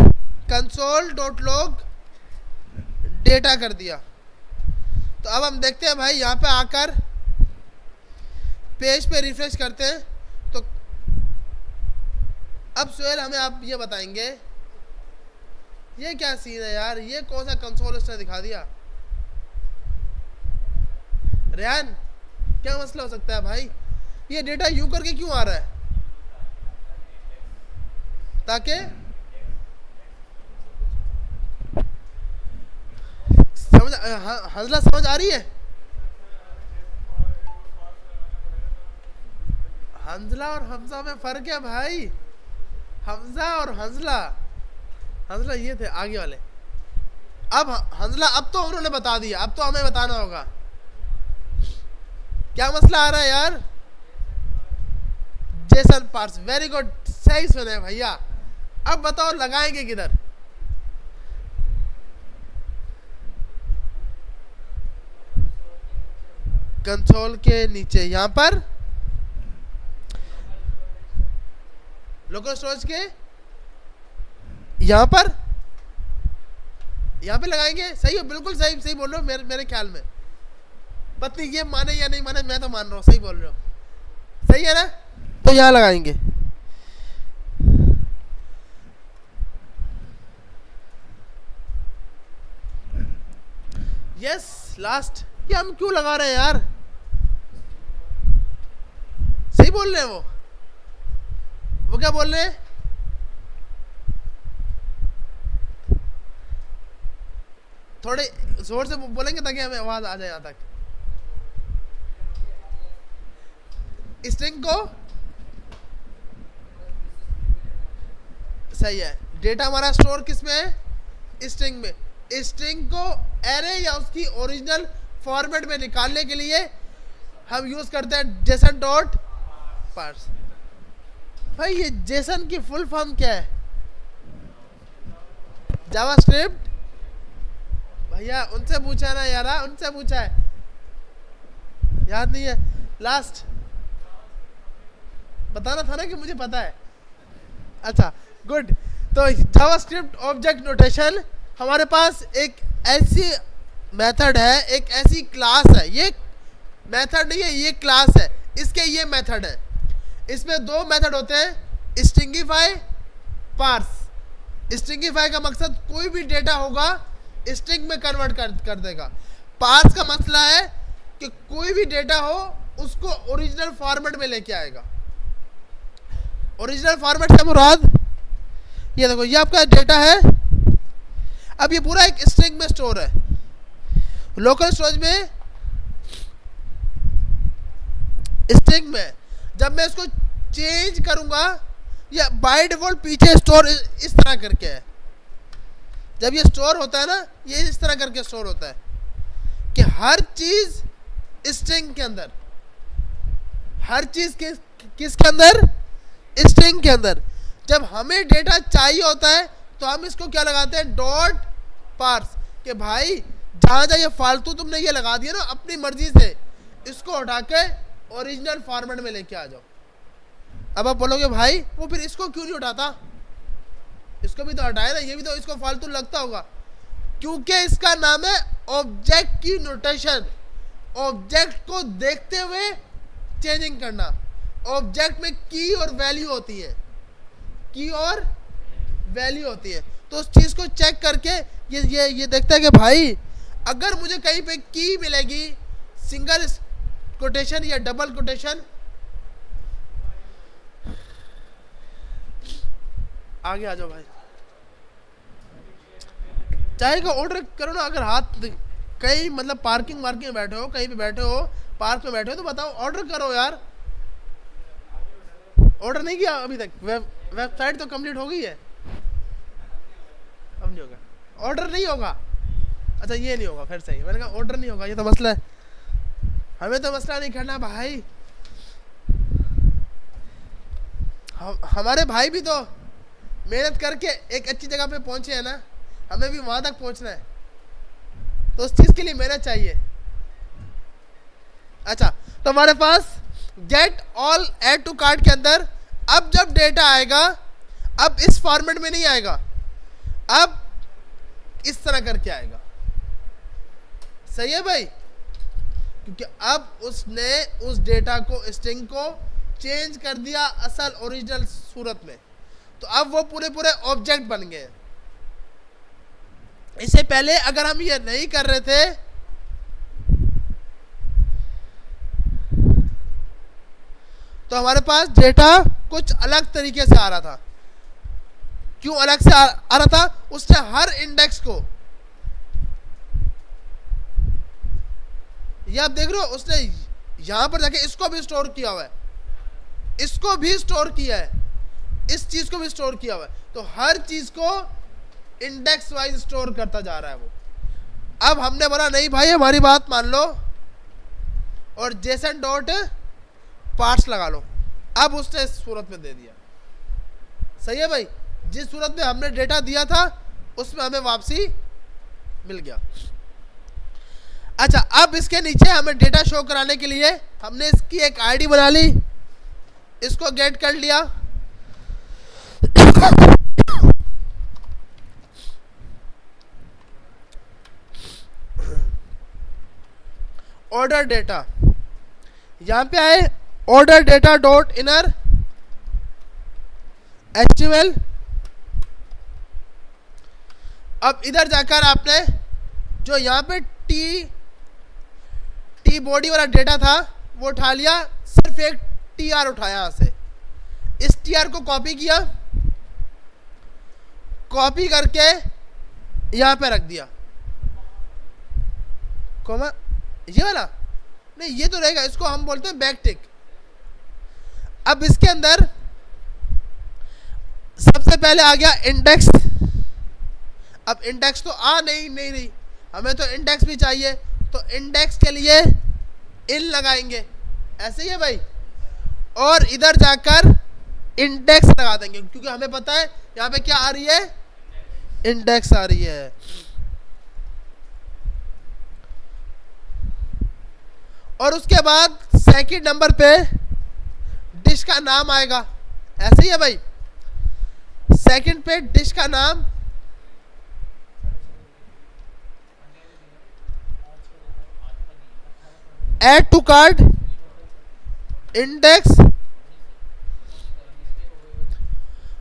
कंसोल डॉट लॉग डेटा कर दिया। तो अब हम देखते हैं भाई, यहाँ पे आकर पेज पे रिफ्रेश करते हैं। तो अब सुहेल हमें आप ये बताएंगे, ये क्या सीन है यार, ये कौन सा कंसोल उसने दिखा दिया। रेहान क्या मसला हो सकता है भाई, ये डेटा यूं करके क्यों आ रहा है, ताकि समझ हंसला समझ आ रही है। हंसला और हमजा में फर्क है भाई, हमजा और हंसला, हंसला ये थे आगे वाले। अब हंसला अब तो उन्होंने बता दिया, अब तो हमें बताना होगा क्या मसला आ रहा है यार। जेसन पार्स, वेरी गुड, सही सुने भैया। अब बताओ लगाएंगे किधर, कंसोल के नीचे, यहां पर लोकल स्टोरेज के यहां पर, यहां पे लगाएंगे। सही हो, बिल्कुल सही सही बोल रहे हो, मेरे ख्याल में। पत्नी ये माने या नहीं माने, मैं तो मान रहा हूँ, सही बोल रहे हो, सही है ना। तो यहां लगाएंगे। यस लास्ट, ये हम क्यों लगा रहे हैं यार, सही बोल रहे हैं वो क्या बोल रहे हैं, थोड़े जोर से बोलेंगे ताकि हमें आवाज आ जाए यहां तक। स्ट्रिंग को सही है, डेटा हमारा स्टोर किस में है, स्ट्रिंग में। स्ट्रिंग को एरे या उसकी ओरिजिनल फॉर्मेट में निकालने के लिए हम यूज करते हैं जेसन डॉट पार्स। भाई ये जेसन की फुल फॉर्म क्या है, जावास्क्रिप्ट। भैया उनसे पूछा ना यार, उनसे पूछा है, याद नहीं है। लास्ट बताना था ना कि मुझे पता है। अच्छा गुड, तो जावास्क्रिप्ट ऑब्जेक्ट नोटेशन हमारे पास एक ऐसी मेथड है, एक ऐसी क्लास है, ये मेथड नहीं है, ये क्लास है, इसके ये मेथड है। इसमें दो मेथड होते हैं, स्ट्रिंगिफाई, पार्स। स्ट्रिंगिफाई का मकसद कोई भी डेटा होगा स्ट्रिंग में कन्वर्ट कर देगा। पार्स का मसला है कि कोई भी डेटा हो उसको ओरिजिनल फॉर्मेट में लेके आएगा। ओरिजिनल फॉर्मेट से मुराद, ये देखो ये आपका डेटा है, अब ये पूरा एक स्ट्रिंग में स्टोर है। लोकल स्टोरेज में स्ट्रिंग में जब मैं इसको चेंज करूंगा, या बाय डिफॉल्ट पीछे स्टोर इस तरह करके है। जब ये स्टोर होता है ना, ये इस तरह करके स्टोर होता है कि हर चीज स्ट्रिंग के अंदर, हर चीज किसके अंदर, स्ट्रिंग के अंदर। जब हमें डेटा चाहिए होता है तो हम इसको क्या लगाते हैं, डॉट पार्स, कि भाई जहां जहां ये फालतू तुमने ये लगा दिया ना अपनी मर्जी से, इसको उठा के ओरिजिनल फॉर्मेट में लेके आ जाओ। अब आप बोलोगे भाई वो फिर इसको क्यों नहीं उठाता, इसको भी तो हटाए ना, ये भी तो इसको फालतू लगता होगा। क्योंकि इसका नाम है ऑब्जेक्ट की नोटेशन, ऑब्जेक्ट को देखते हुए चेंजिंग करना। ऑब्जेक्ट में की और वैल्यू होती है, की और वैल्यू होती है। तो उस चीज को चेक करके ये देखता है कि भाई अगर मुझे कहीं पे की मिलेगी सिंगल कोटेशन या डबल कोटेशन, आगे आ जाओ भाई, चाय का ऑर्डर करो ना। अगर हाथ कहीं मतलब पार्किंग वार्किंग में बैठे हो, कहीं पे बैठे हो, पार्क में बैठे हो, तो बताओ ऑर्डर करो यार। ऑर्डर नहीं किया अभी तक, वेबसाइट तो कंप्लीट हो गई है, अब नहीं होगा, ऑर्डर नहीं होगा। अच्छा ये नहीं होगा, फिर सही, मैंने कहा ऑर्डर नहीं होगा, ये तो मसला है, हमें तो मसला नहीं करना भाई। हमारे भाई भी तो मेहनत करके एक अच्छी जगह पे पहुंचे हैं ना, हमें भी वहां तक पहुंचना है, तो उस चीज के लिए मेहनत चाहिए। अच्छा तो हमारे पास get all add to cart के अंदर अब जब डेटा आएगा, अब इस फॉर्मेट में नहीं आएगा, अब इस तरह करके आएगा। सही है भाई, क्योंकि अब उसने उस डेटा को, स्ट्रिंग को चेंज कर दिया असल ओरिजिनल सूरत में, तो अब वो पूरे पूरे ऑब्जेक्ट बन गए। इससे पहले अगर हम ये नहीं कर रहे थे तो हमारे पास डेटा कुछ अलग तरीके से आ रहा था। क्यों अलग से आ रहा था? उसने हर इंडेक्स को, ये आप देख रहे हो, उसने यहां पर जाके इसको भी स्टोर किया हुआ है, इसको भी स्टोर किया है, इस चीज को भी स्टोर किया हुआ है, तो हर चीज को इंडेक्स वाइज स्टोर करता जा रहा है वो। अब हमने बोला नहीं भाई हमारी बात मान लो और जेसन डॉट पार्ट्स लगा लो, अब उसने इस सूरत में दे दिया। सही है भाई, जिस सूरत में हमने डेटा दिया था उसमें हमें वापसी मिल गया। अच्छा अब इसके नीचे हमें डेटा शो कराने के लिए हमने इसकी एक आईडी बना ली, इसको गेट कर लिया। ऑर्डर डेटा, यहां पे आए order data dot inner HTML। अब इधर जाकर आपने जो यहां पे टी बॉडी वाला डेटा था वो उठा लिया, सिर्फ एक TR उठाया यहां से, इस TR को कॉपी किया, कॉपी करके यहां पे रख दिया, कॉमा ये वाला नहीं, ये तो रहेगा, इसको हम बोलते हैं बैकटिक। अब इसके अंदर सबसे पहले आ गया इंडेक्स। अब इंडेक्स तो नहीं रही, हमें तो इंडेक्स भी चाहिए, तो इंडेक्स के लिए इन लगाएंगे, ऐसे ही है भाई, और इधर जाकर इंडेक्स लगा देंगे, क्योंकि हमें पता है यहां पे क्या आ रही है, इंडेक्स आ रही है। और उसके बाद सेकंड नंबर पे डिश का नाम आएगा, ऐसे ही है भाई, सेकंड पे डिश का नाम, ऐड टू कार्ट, इंडेक्स,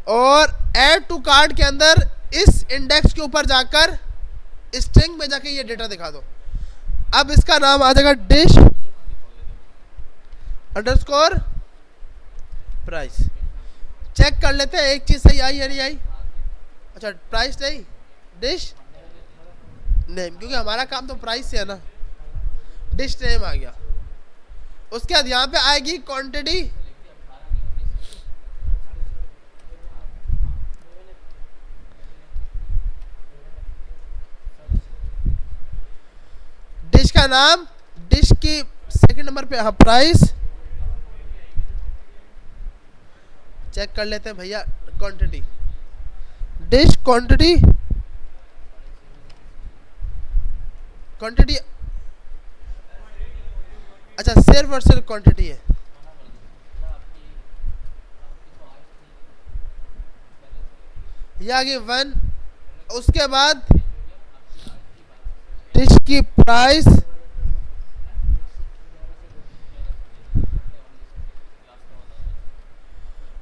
और ऐड टू कार्ट के अंदर इस इंडेक्स के ऊपर जाकर स्ट्रिंग में जाके ये डेटा दिखा दो। अब इसका नाम आ जाएगा डिश अंडरस्कोर प्राइस। चेक कर लेते हैं एक चीज सही आई या नहीं आई। अच्छा प्राइस नहीं, डिश नेम, क्योंकि हमारा काम तो प्राइस से है ना, डिश नेम आ गया। उसके बाद यहाँ पे आएगी क्वांटिटी, डिश का नाम, डिश की सेकंड नंबर पे हाँ प्राइस, चेक कर लेते हैं भैया, क्वांटिटी, डिश क्वांटिटी, क्वांटिटी, अच्छा सिर्फ और सिर्फ क्वांटिटी है। ये आ गई 1, उसके बाद डिश की प्राइस,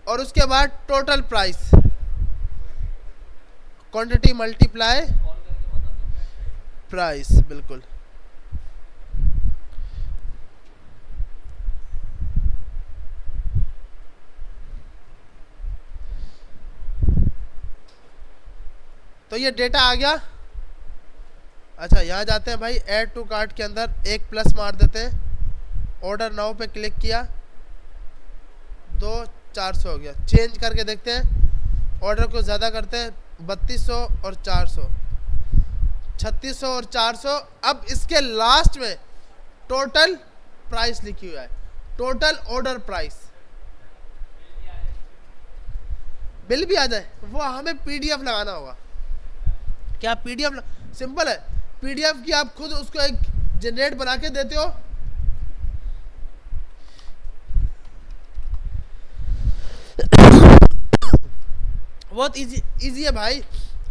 और उसके बाद total price, quantity multiply price, बिल्कुल। तो ये डेटा आ गया। अच्छा यहाँ जाते हैं भाई, ऐड टू कार्ट के अंदर एक प्लस मार देते हैं, ऑर्डर नाउ पे क्लिक किया, 2400 हो गया, चेंज करके देखते हैं ऑर्डर को ज़्यादा करते हैं, 3200 और 400, 3600 और 400। अब इसके लास्ट में टोटल प्राइस लिखी हुआ है, टोटल ऑर्डर प्राइस। बिल भी आ जाए, वो हमें पीडीएफ लगाना होगा। क्या पीडीएफ? सिंपल है, पीडीएफ की आप खुद उसको एक जनरेट बना के देते हो, बहुत इजी है भाई।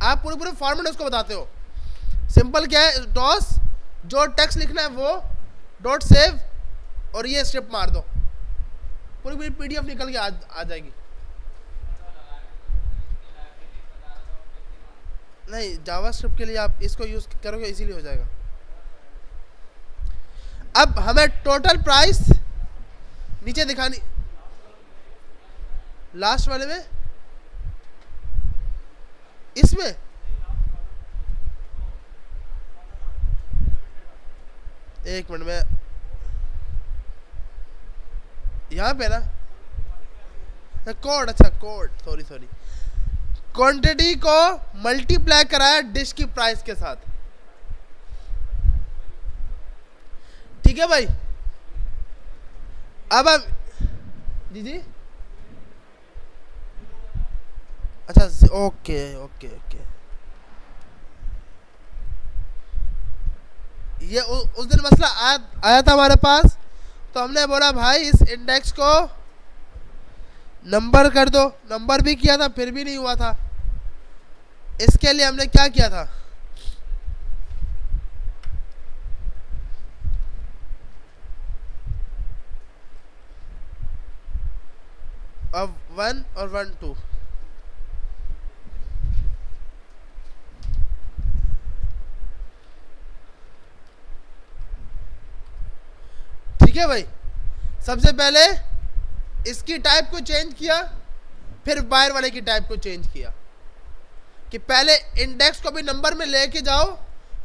आप पूरे पूरे फॉर्मेट उसको बताते हो। सिंपल क्या है, डॉस जो टेक्स्ट लिखना है वो डॉट सेव और ये स्क्रिप्ट मार दो, पूरी पूरी पीडीएफ निकल के आ जाएगी। नहीं, जावास्क्रिप्ट के लिए आप इसको यूज करोगे इजीली हो जाएगा। अब हमें टोटल प्राइस नीचे दिखानी, लास्ट वाले में, इसमें एक मिनट में, यहाँ पे ना कोड, अच्छा कोड, सॉरी क्वांटिटी को मल्टीप्लाई कराया डिश की प्राइस के साथ। ठीक है भाई। अब जी अच्छा, ओके ओके ओके। ये उस दिन मसला आया था हमारे पास, तो हमने बोला भाई इस इंडेक्स को नंबर कर दो। नंबर भी किया था, फिर भी नहीं हुआ था। इसके लिए हमने क्या किया था, अब 1 और 1 2, ठीक है भाई। सबसे पहले इसकी टाइप को चेंज किया, फिर बायर वाले की टाइप को चेंज किया कि पहले इंडेक्स को भी नंबर में लेके जाओ,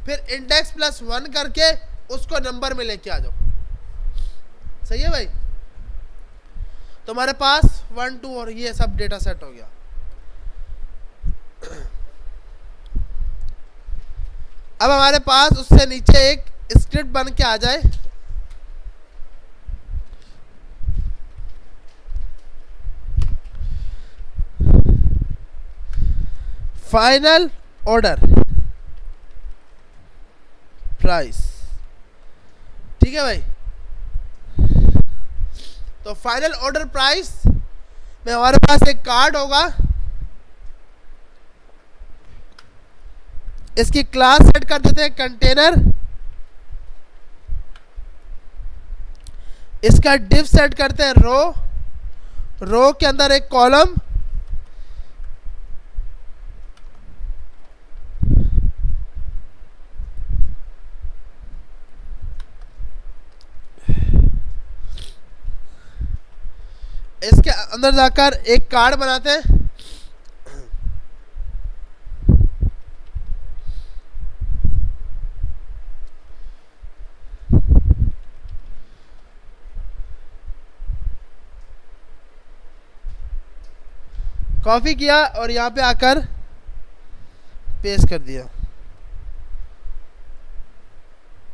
फिर इंडेक्स प्लस 1 करके उसको नंबर में लेके आ जाओ। सही है भाई। तुम्हारे पास 1 2 और ये सब डेटा सेट हो गया। अब हमारे पास उससे नीचे एक स्क्रिप्ट बन के आ जाए। फाइनल ऑर्डर प्राइस, ठीक है भाई। तो फाइनल ऑर्डर प्राइस में हमारे पास एक कार्ड होगा, इसकी क्लास सेट कर देते हैं कंटेनर, इसका डिव सेट करते हैं रो, रो के अंदर एक कॉलम, इसके अंदर जाकर एक कार्ड बनाते हैं। कॉपी किया और यहाँ पे आकर पेस्ट कर दिया।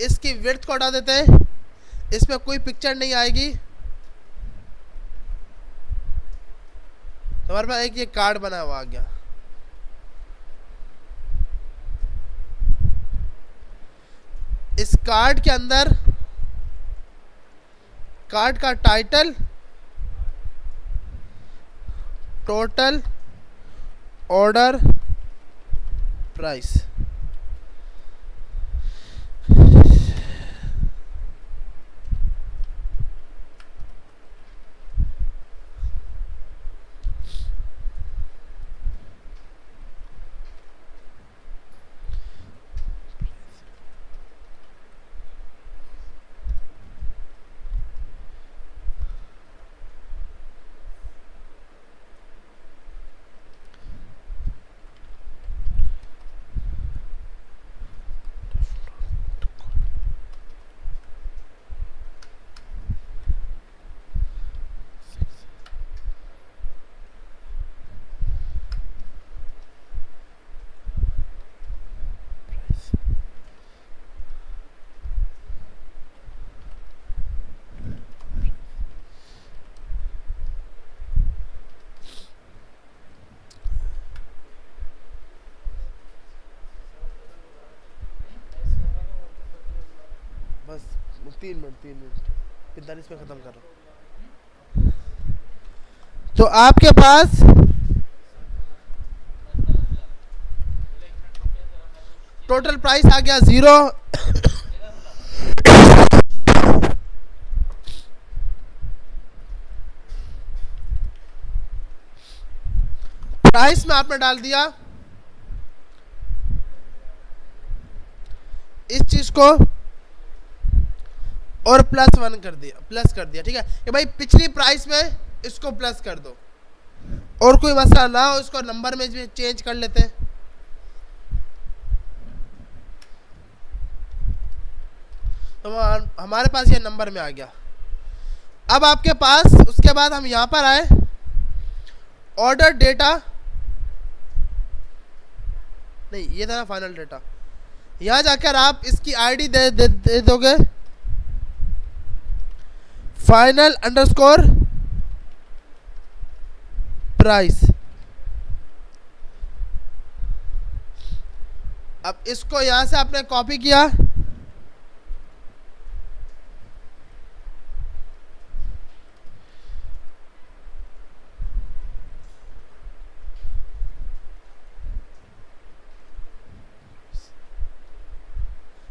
इसकी विड्थ को हटा देते हैं, इसमें कोई पिक्चर नहीं आएगी। हमारे पास एक ये कार्ड बना हुआ आ गया। इस कार्ड के अंदर कार्ड का title, total order price, 3 minute 45 में ख़त्म कर रहा हूँ। तो आपके पास टोटल प्राइस आ गया 0। प्राइस में आपने डाल दिया इस चीज को और +1 कर दिया, प्लस कर दिया। ठीक है कि भाई पिछली प्राइस में इसको प्लस कर दो, और कोई मसला ना हो इसको नंबर में भी चेंज कर लेते हैं। तो हमारे पास ये नंबर में आ गया। अब आपके पास उसके बाद हम यहां पर आए, ऑर्डर डेटा नहीं, ये था ना फाइनल डेटा। यहां जाकर आप इसकी आईडी दे दोगे फाइनल अंडरस्कोर प्राइस। अब इसको यहां से आपने कॉपी किया,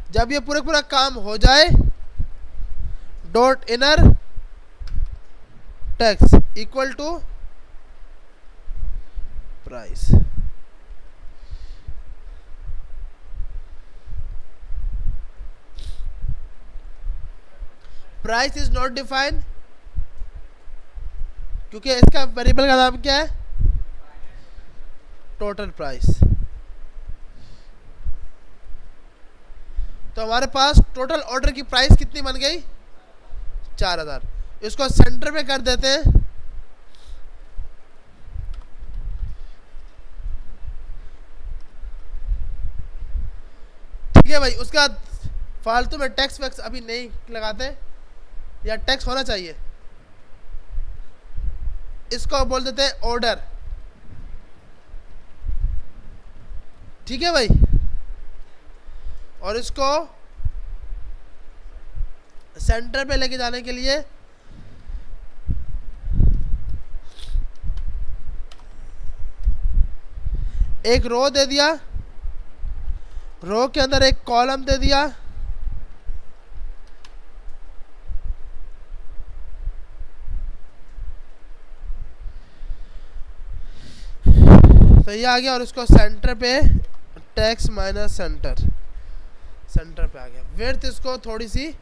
जब ये पूरा काम हो जाए, dot inner text equal to price. Price is not defined क्योंकि इसका वेरिएबल का नाम क्या है, टोटल प्राइस। तो हमारे पास टोटल ऑर्डर की प्राइस कितनी बन गई, 4000। इसको सेंटर पे कर देते हैं। ठीक है भाई, उसका फालतू में टैक्स वैक्स अभी नहीं लगाते, या टैक्स होना चाहिए। इसको बोल देते हैं ऑर्डर। ठीक है भाई, और इसको सेंटर पे लेके जाने के लिए एक रो दे दिया, रो के अंदर एक कॉलम दे दिया, तो ये आ गया। और इसको सेंटर पे टैक्स माइनस सेंटर पे आ गया। विड्थ इसको थोड़ी सी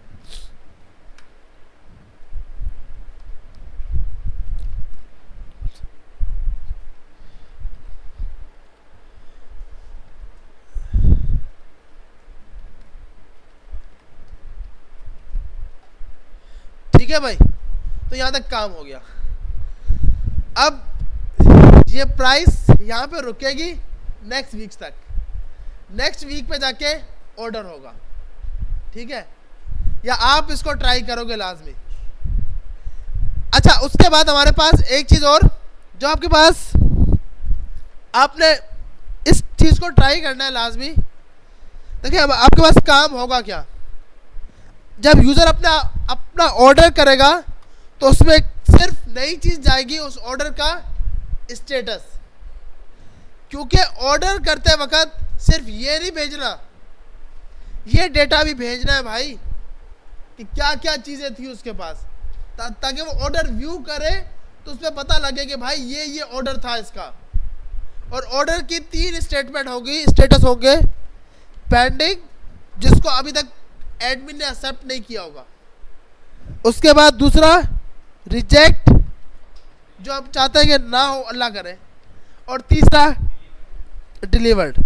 ठीक है भाई, तो यहां तक काम हो गया। अब ये प्राइस यहां पे रुकेगी नेक्स्ट वीक तक, नेक्स्ट वीक पे जाके ऑर्डर होगा। ठीक है, या आप इसको ट्राई करोगे लाजमी। अच्छा, उसके बाद हमारे पास एक चीज और, जो आपके पास आपने इस चीज को ट्राई करना है लाजमी। देखिए अब आपके पास काम होगा क्या, जब यूजर अपना ऑर्डर करेगा तो उसमें सिर्फ नई चीज जाएगी, उस ऑर्डर का स्टेटस। क्योंकि ऑर्डर करते वक्त सिर्फ ये नहीं भेजना, ये डेटा भी भेजना है भाई कि क्या क्या चीजें थी उसके पास, ताकि वो ऑर्डर व्यू करे तो उसमें पता लगे कि भाई ये ऑर्डर था इसका। और ऑर्डर की 3 स्टेटमेंट होगी, स्टेटस होंगे। पेंडिंग, जिसको अभी तक एडमिन ने एक्सेप्ट नहीं किया होगा। उसके बाद दूसरा रिजेक्ट, जो आप चाहते हैं कि ना हो, अल्लाह करे। और तीसरा डिलीवर्ड।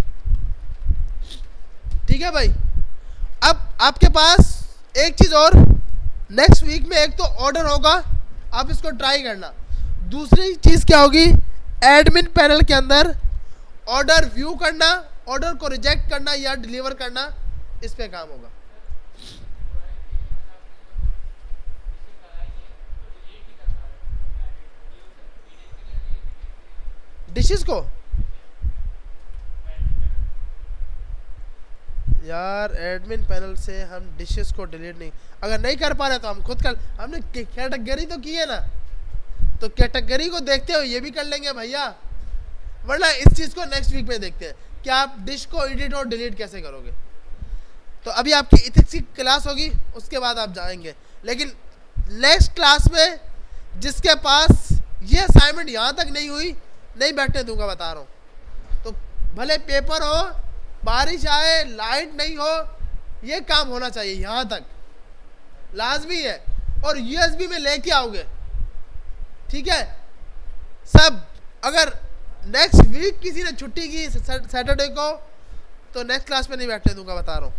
ठीक है भाई, अब आपके पास एक चीज और, नेक्स्ट वीक में एक तो ऑर्डर होगा, आप इसको ट्राई करना। दूसरी चीज क्या होगी, एडमिन पैनल के अंदर ऑर्डर व्यू करना, ऑर्डर को रिजेक्ट करना या डिलीवर करना, इस पे काम होगा। डिशेस को यार एडमिन पैनल से हम डिशेस को डिलीट नहीं, अगर नहीं कर पा रहे तो हम खुद कर, हमने कैटेगरी तो की है ना, तो कैटेगरी को देखते हुए ये भी कर लेंगे भैया, वरना इस चीज़ को नेक्स्ट वीक में देखते हैं कि आप डिश को एडिट और डिलीट कैसे करोगे। तो अभी आपकी इथिक्स की क्लास होगी, उसके बाद आप जाएंगे, लेकिन नेक्स्ट क्लास में जिसके पास ये असाइनमेंट यहाँ तक नहीं हुई नहीं बैठने दूंगा, बता रहा हूँ। तो भले पेपर हो, बारिश आए, लाइट नहीं हो, ये काम होना चाहिए यहाँ तक, लाजमी है। और यूएसबी में लेके आओगे, ठीक है सब। अगर नेक्स्ट वीक किसी ने छुट्टी की सैटरडे को, तो नेक्स्ट क्लास में नहीं बैठने दूंगा, बता रहा हूँ।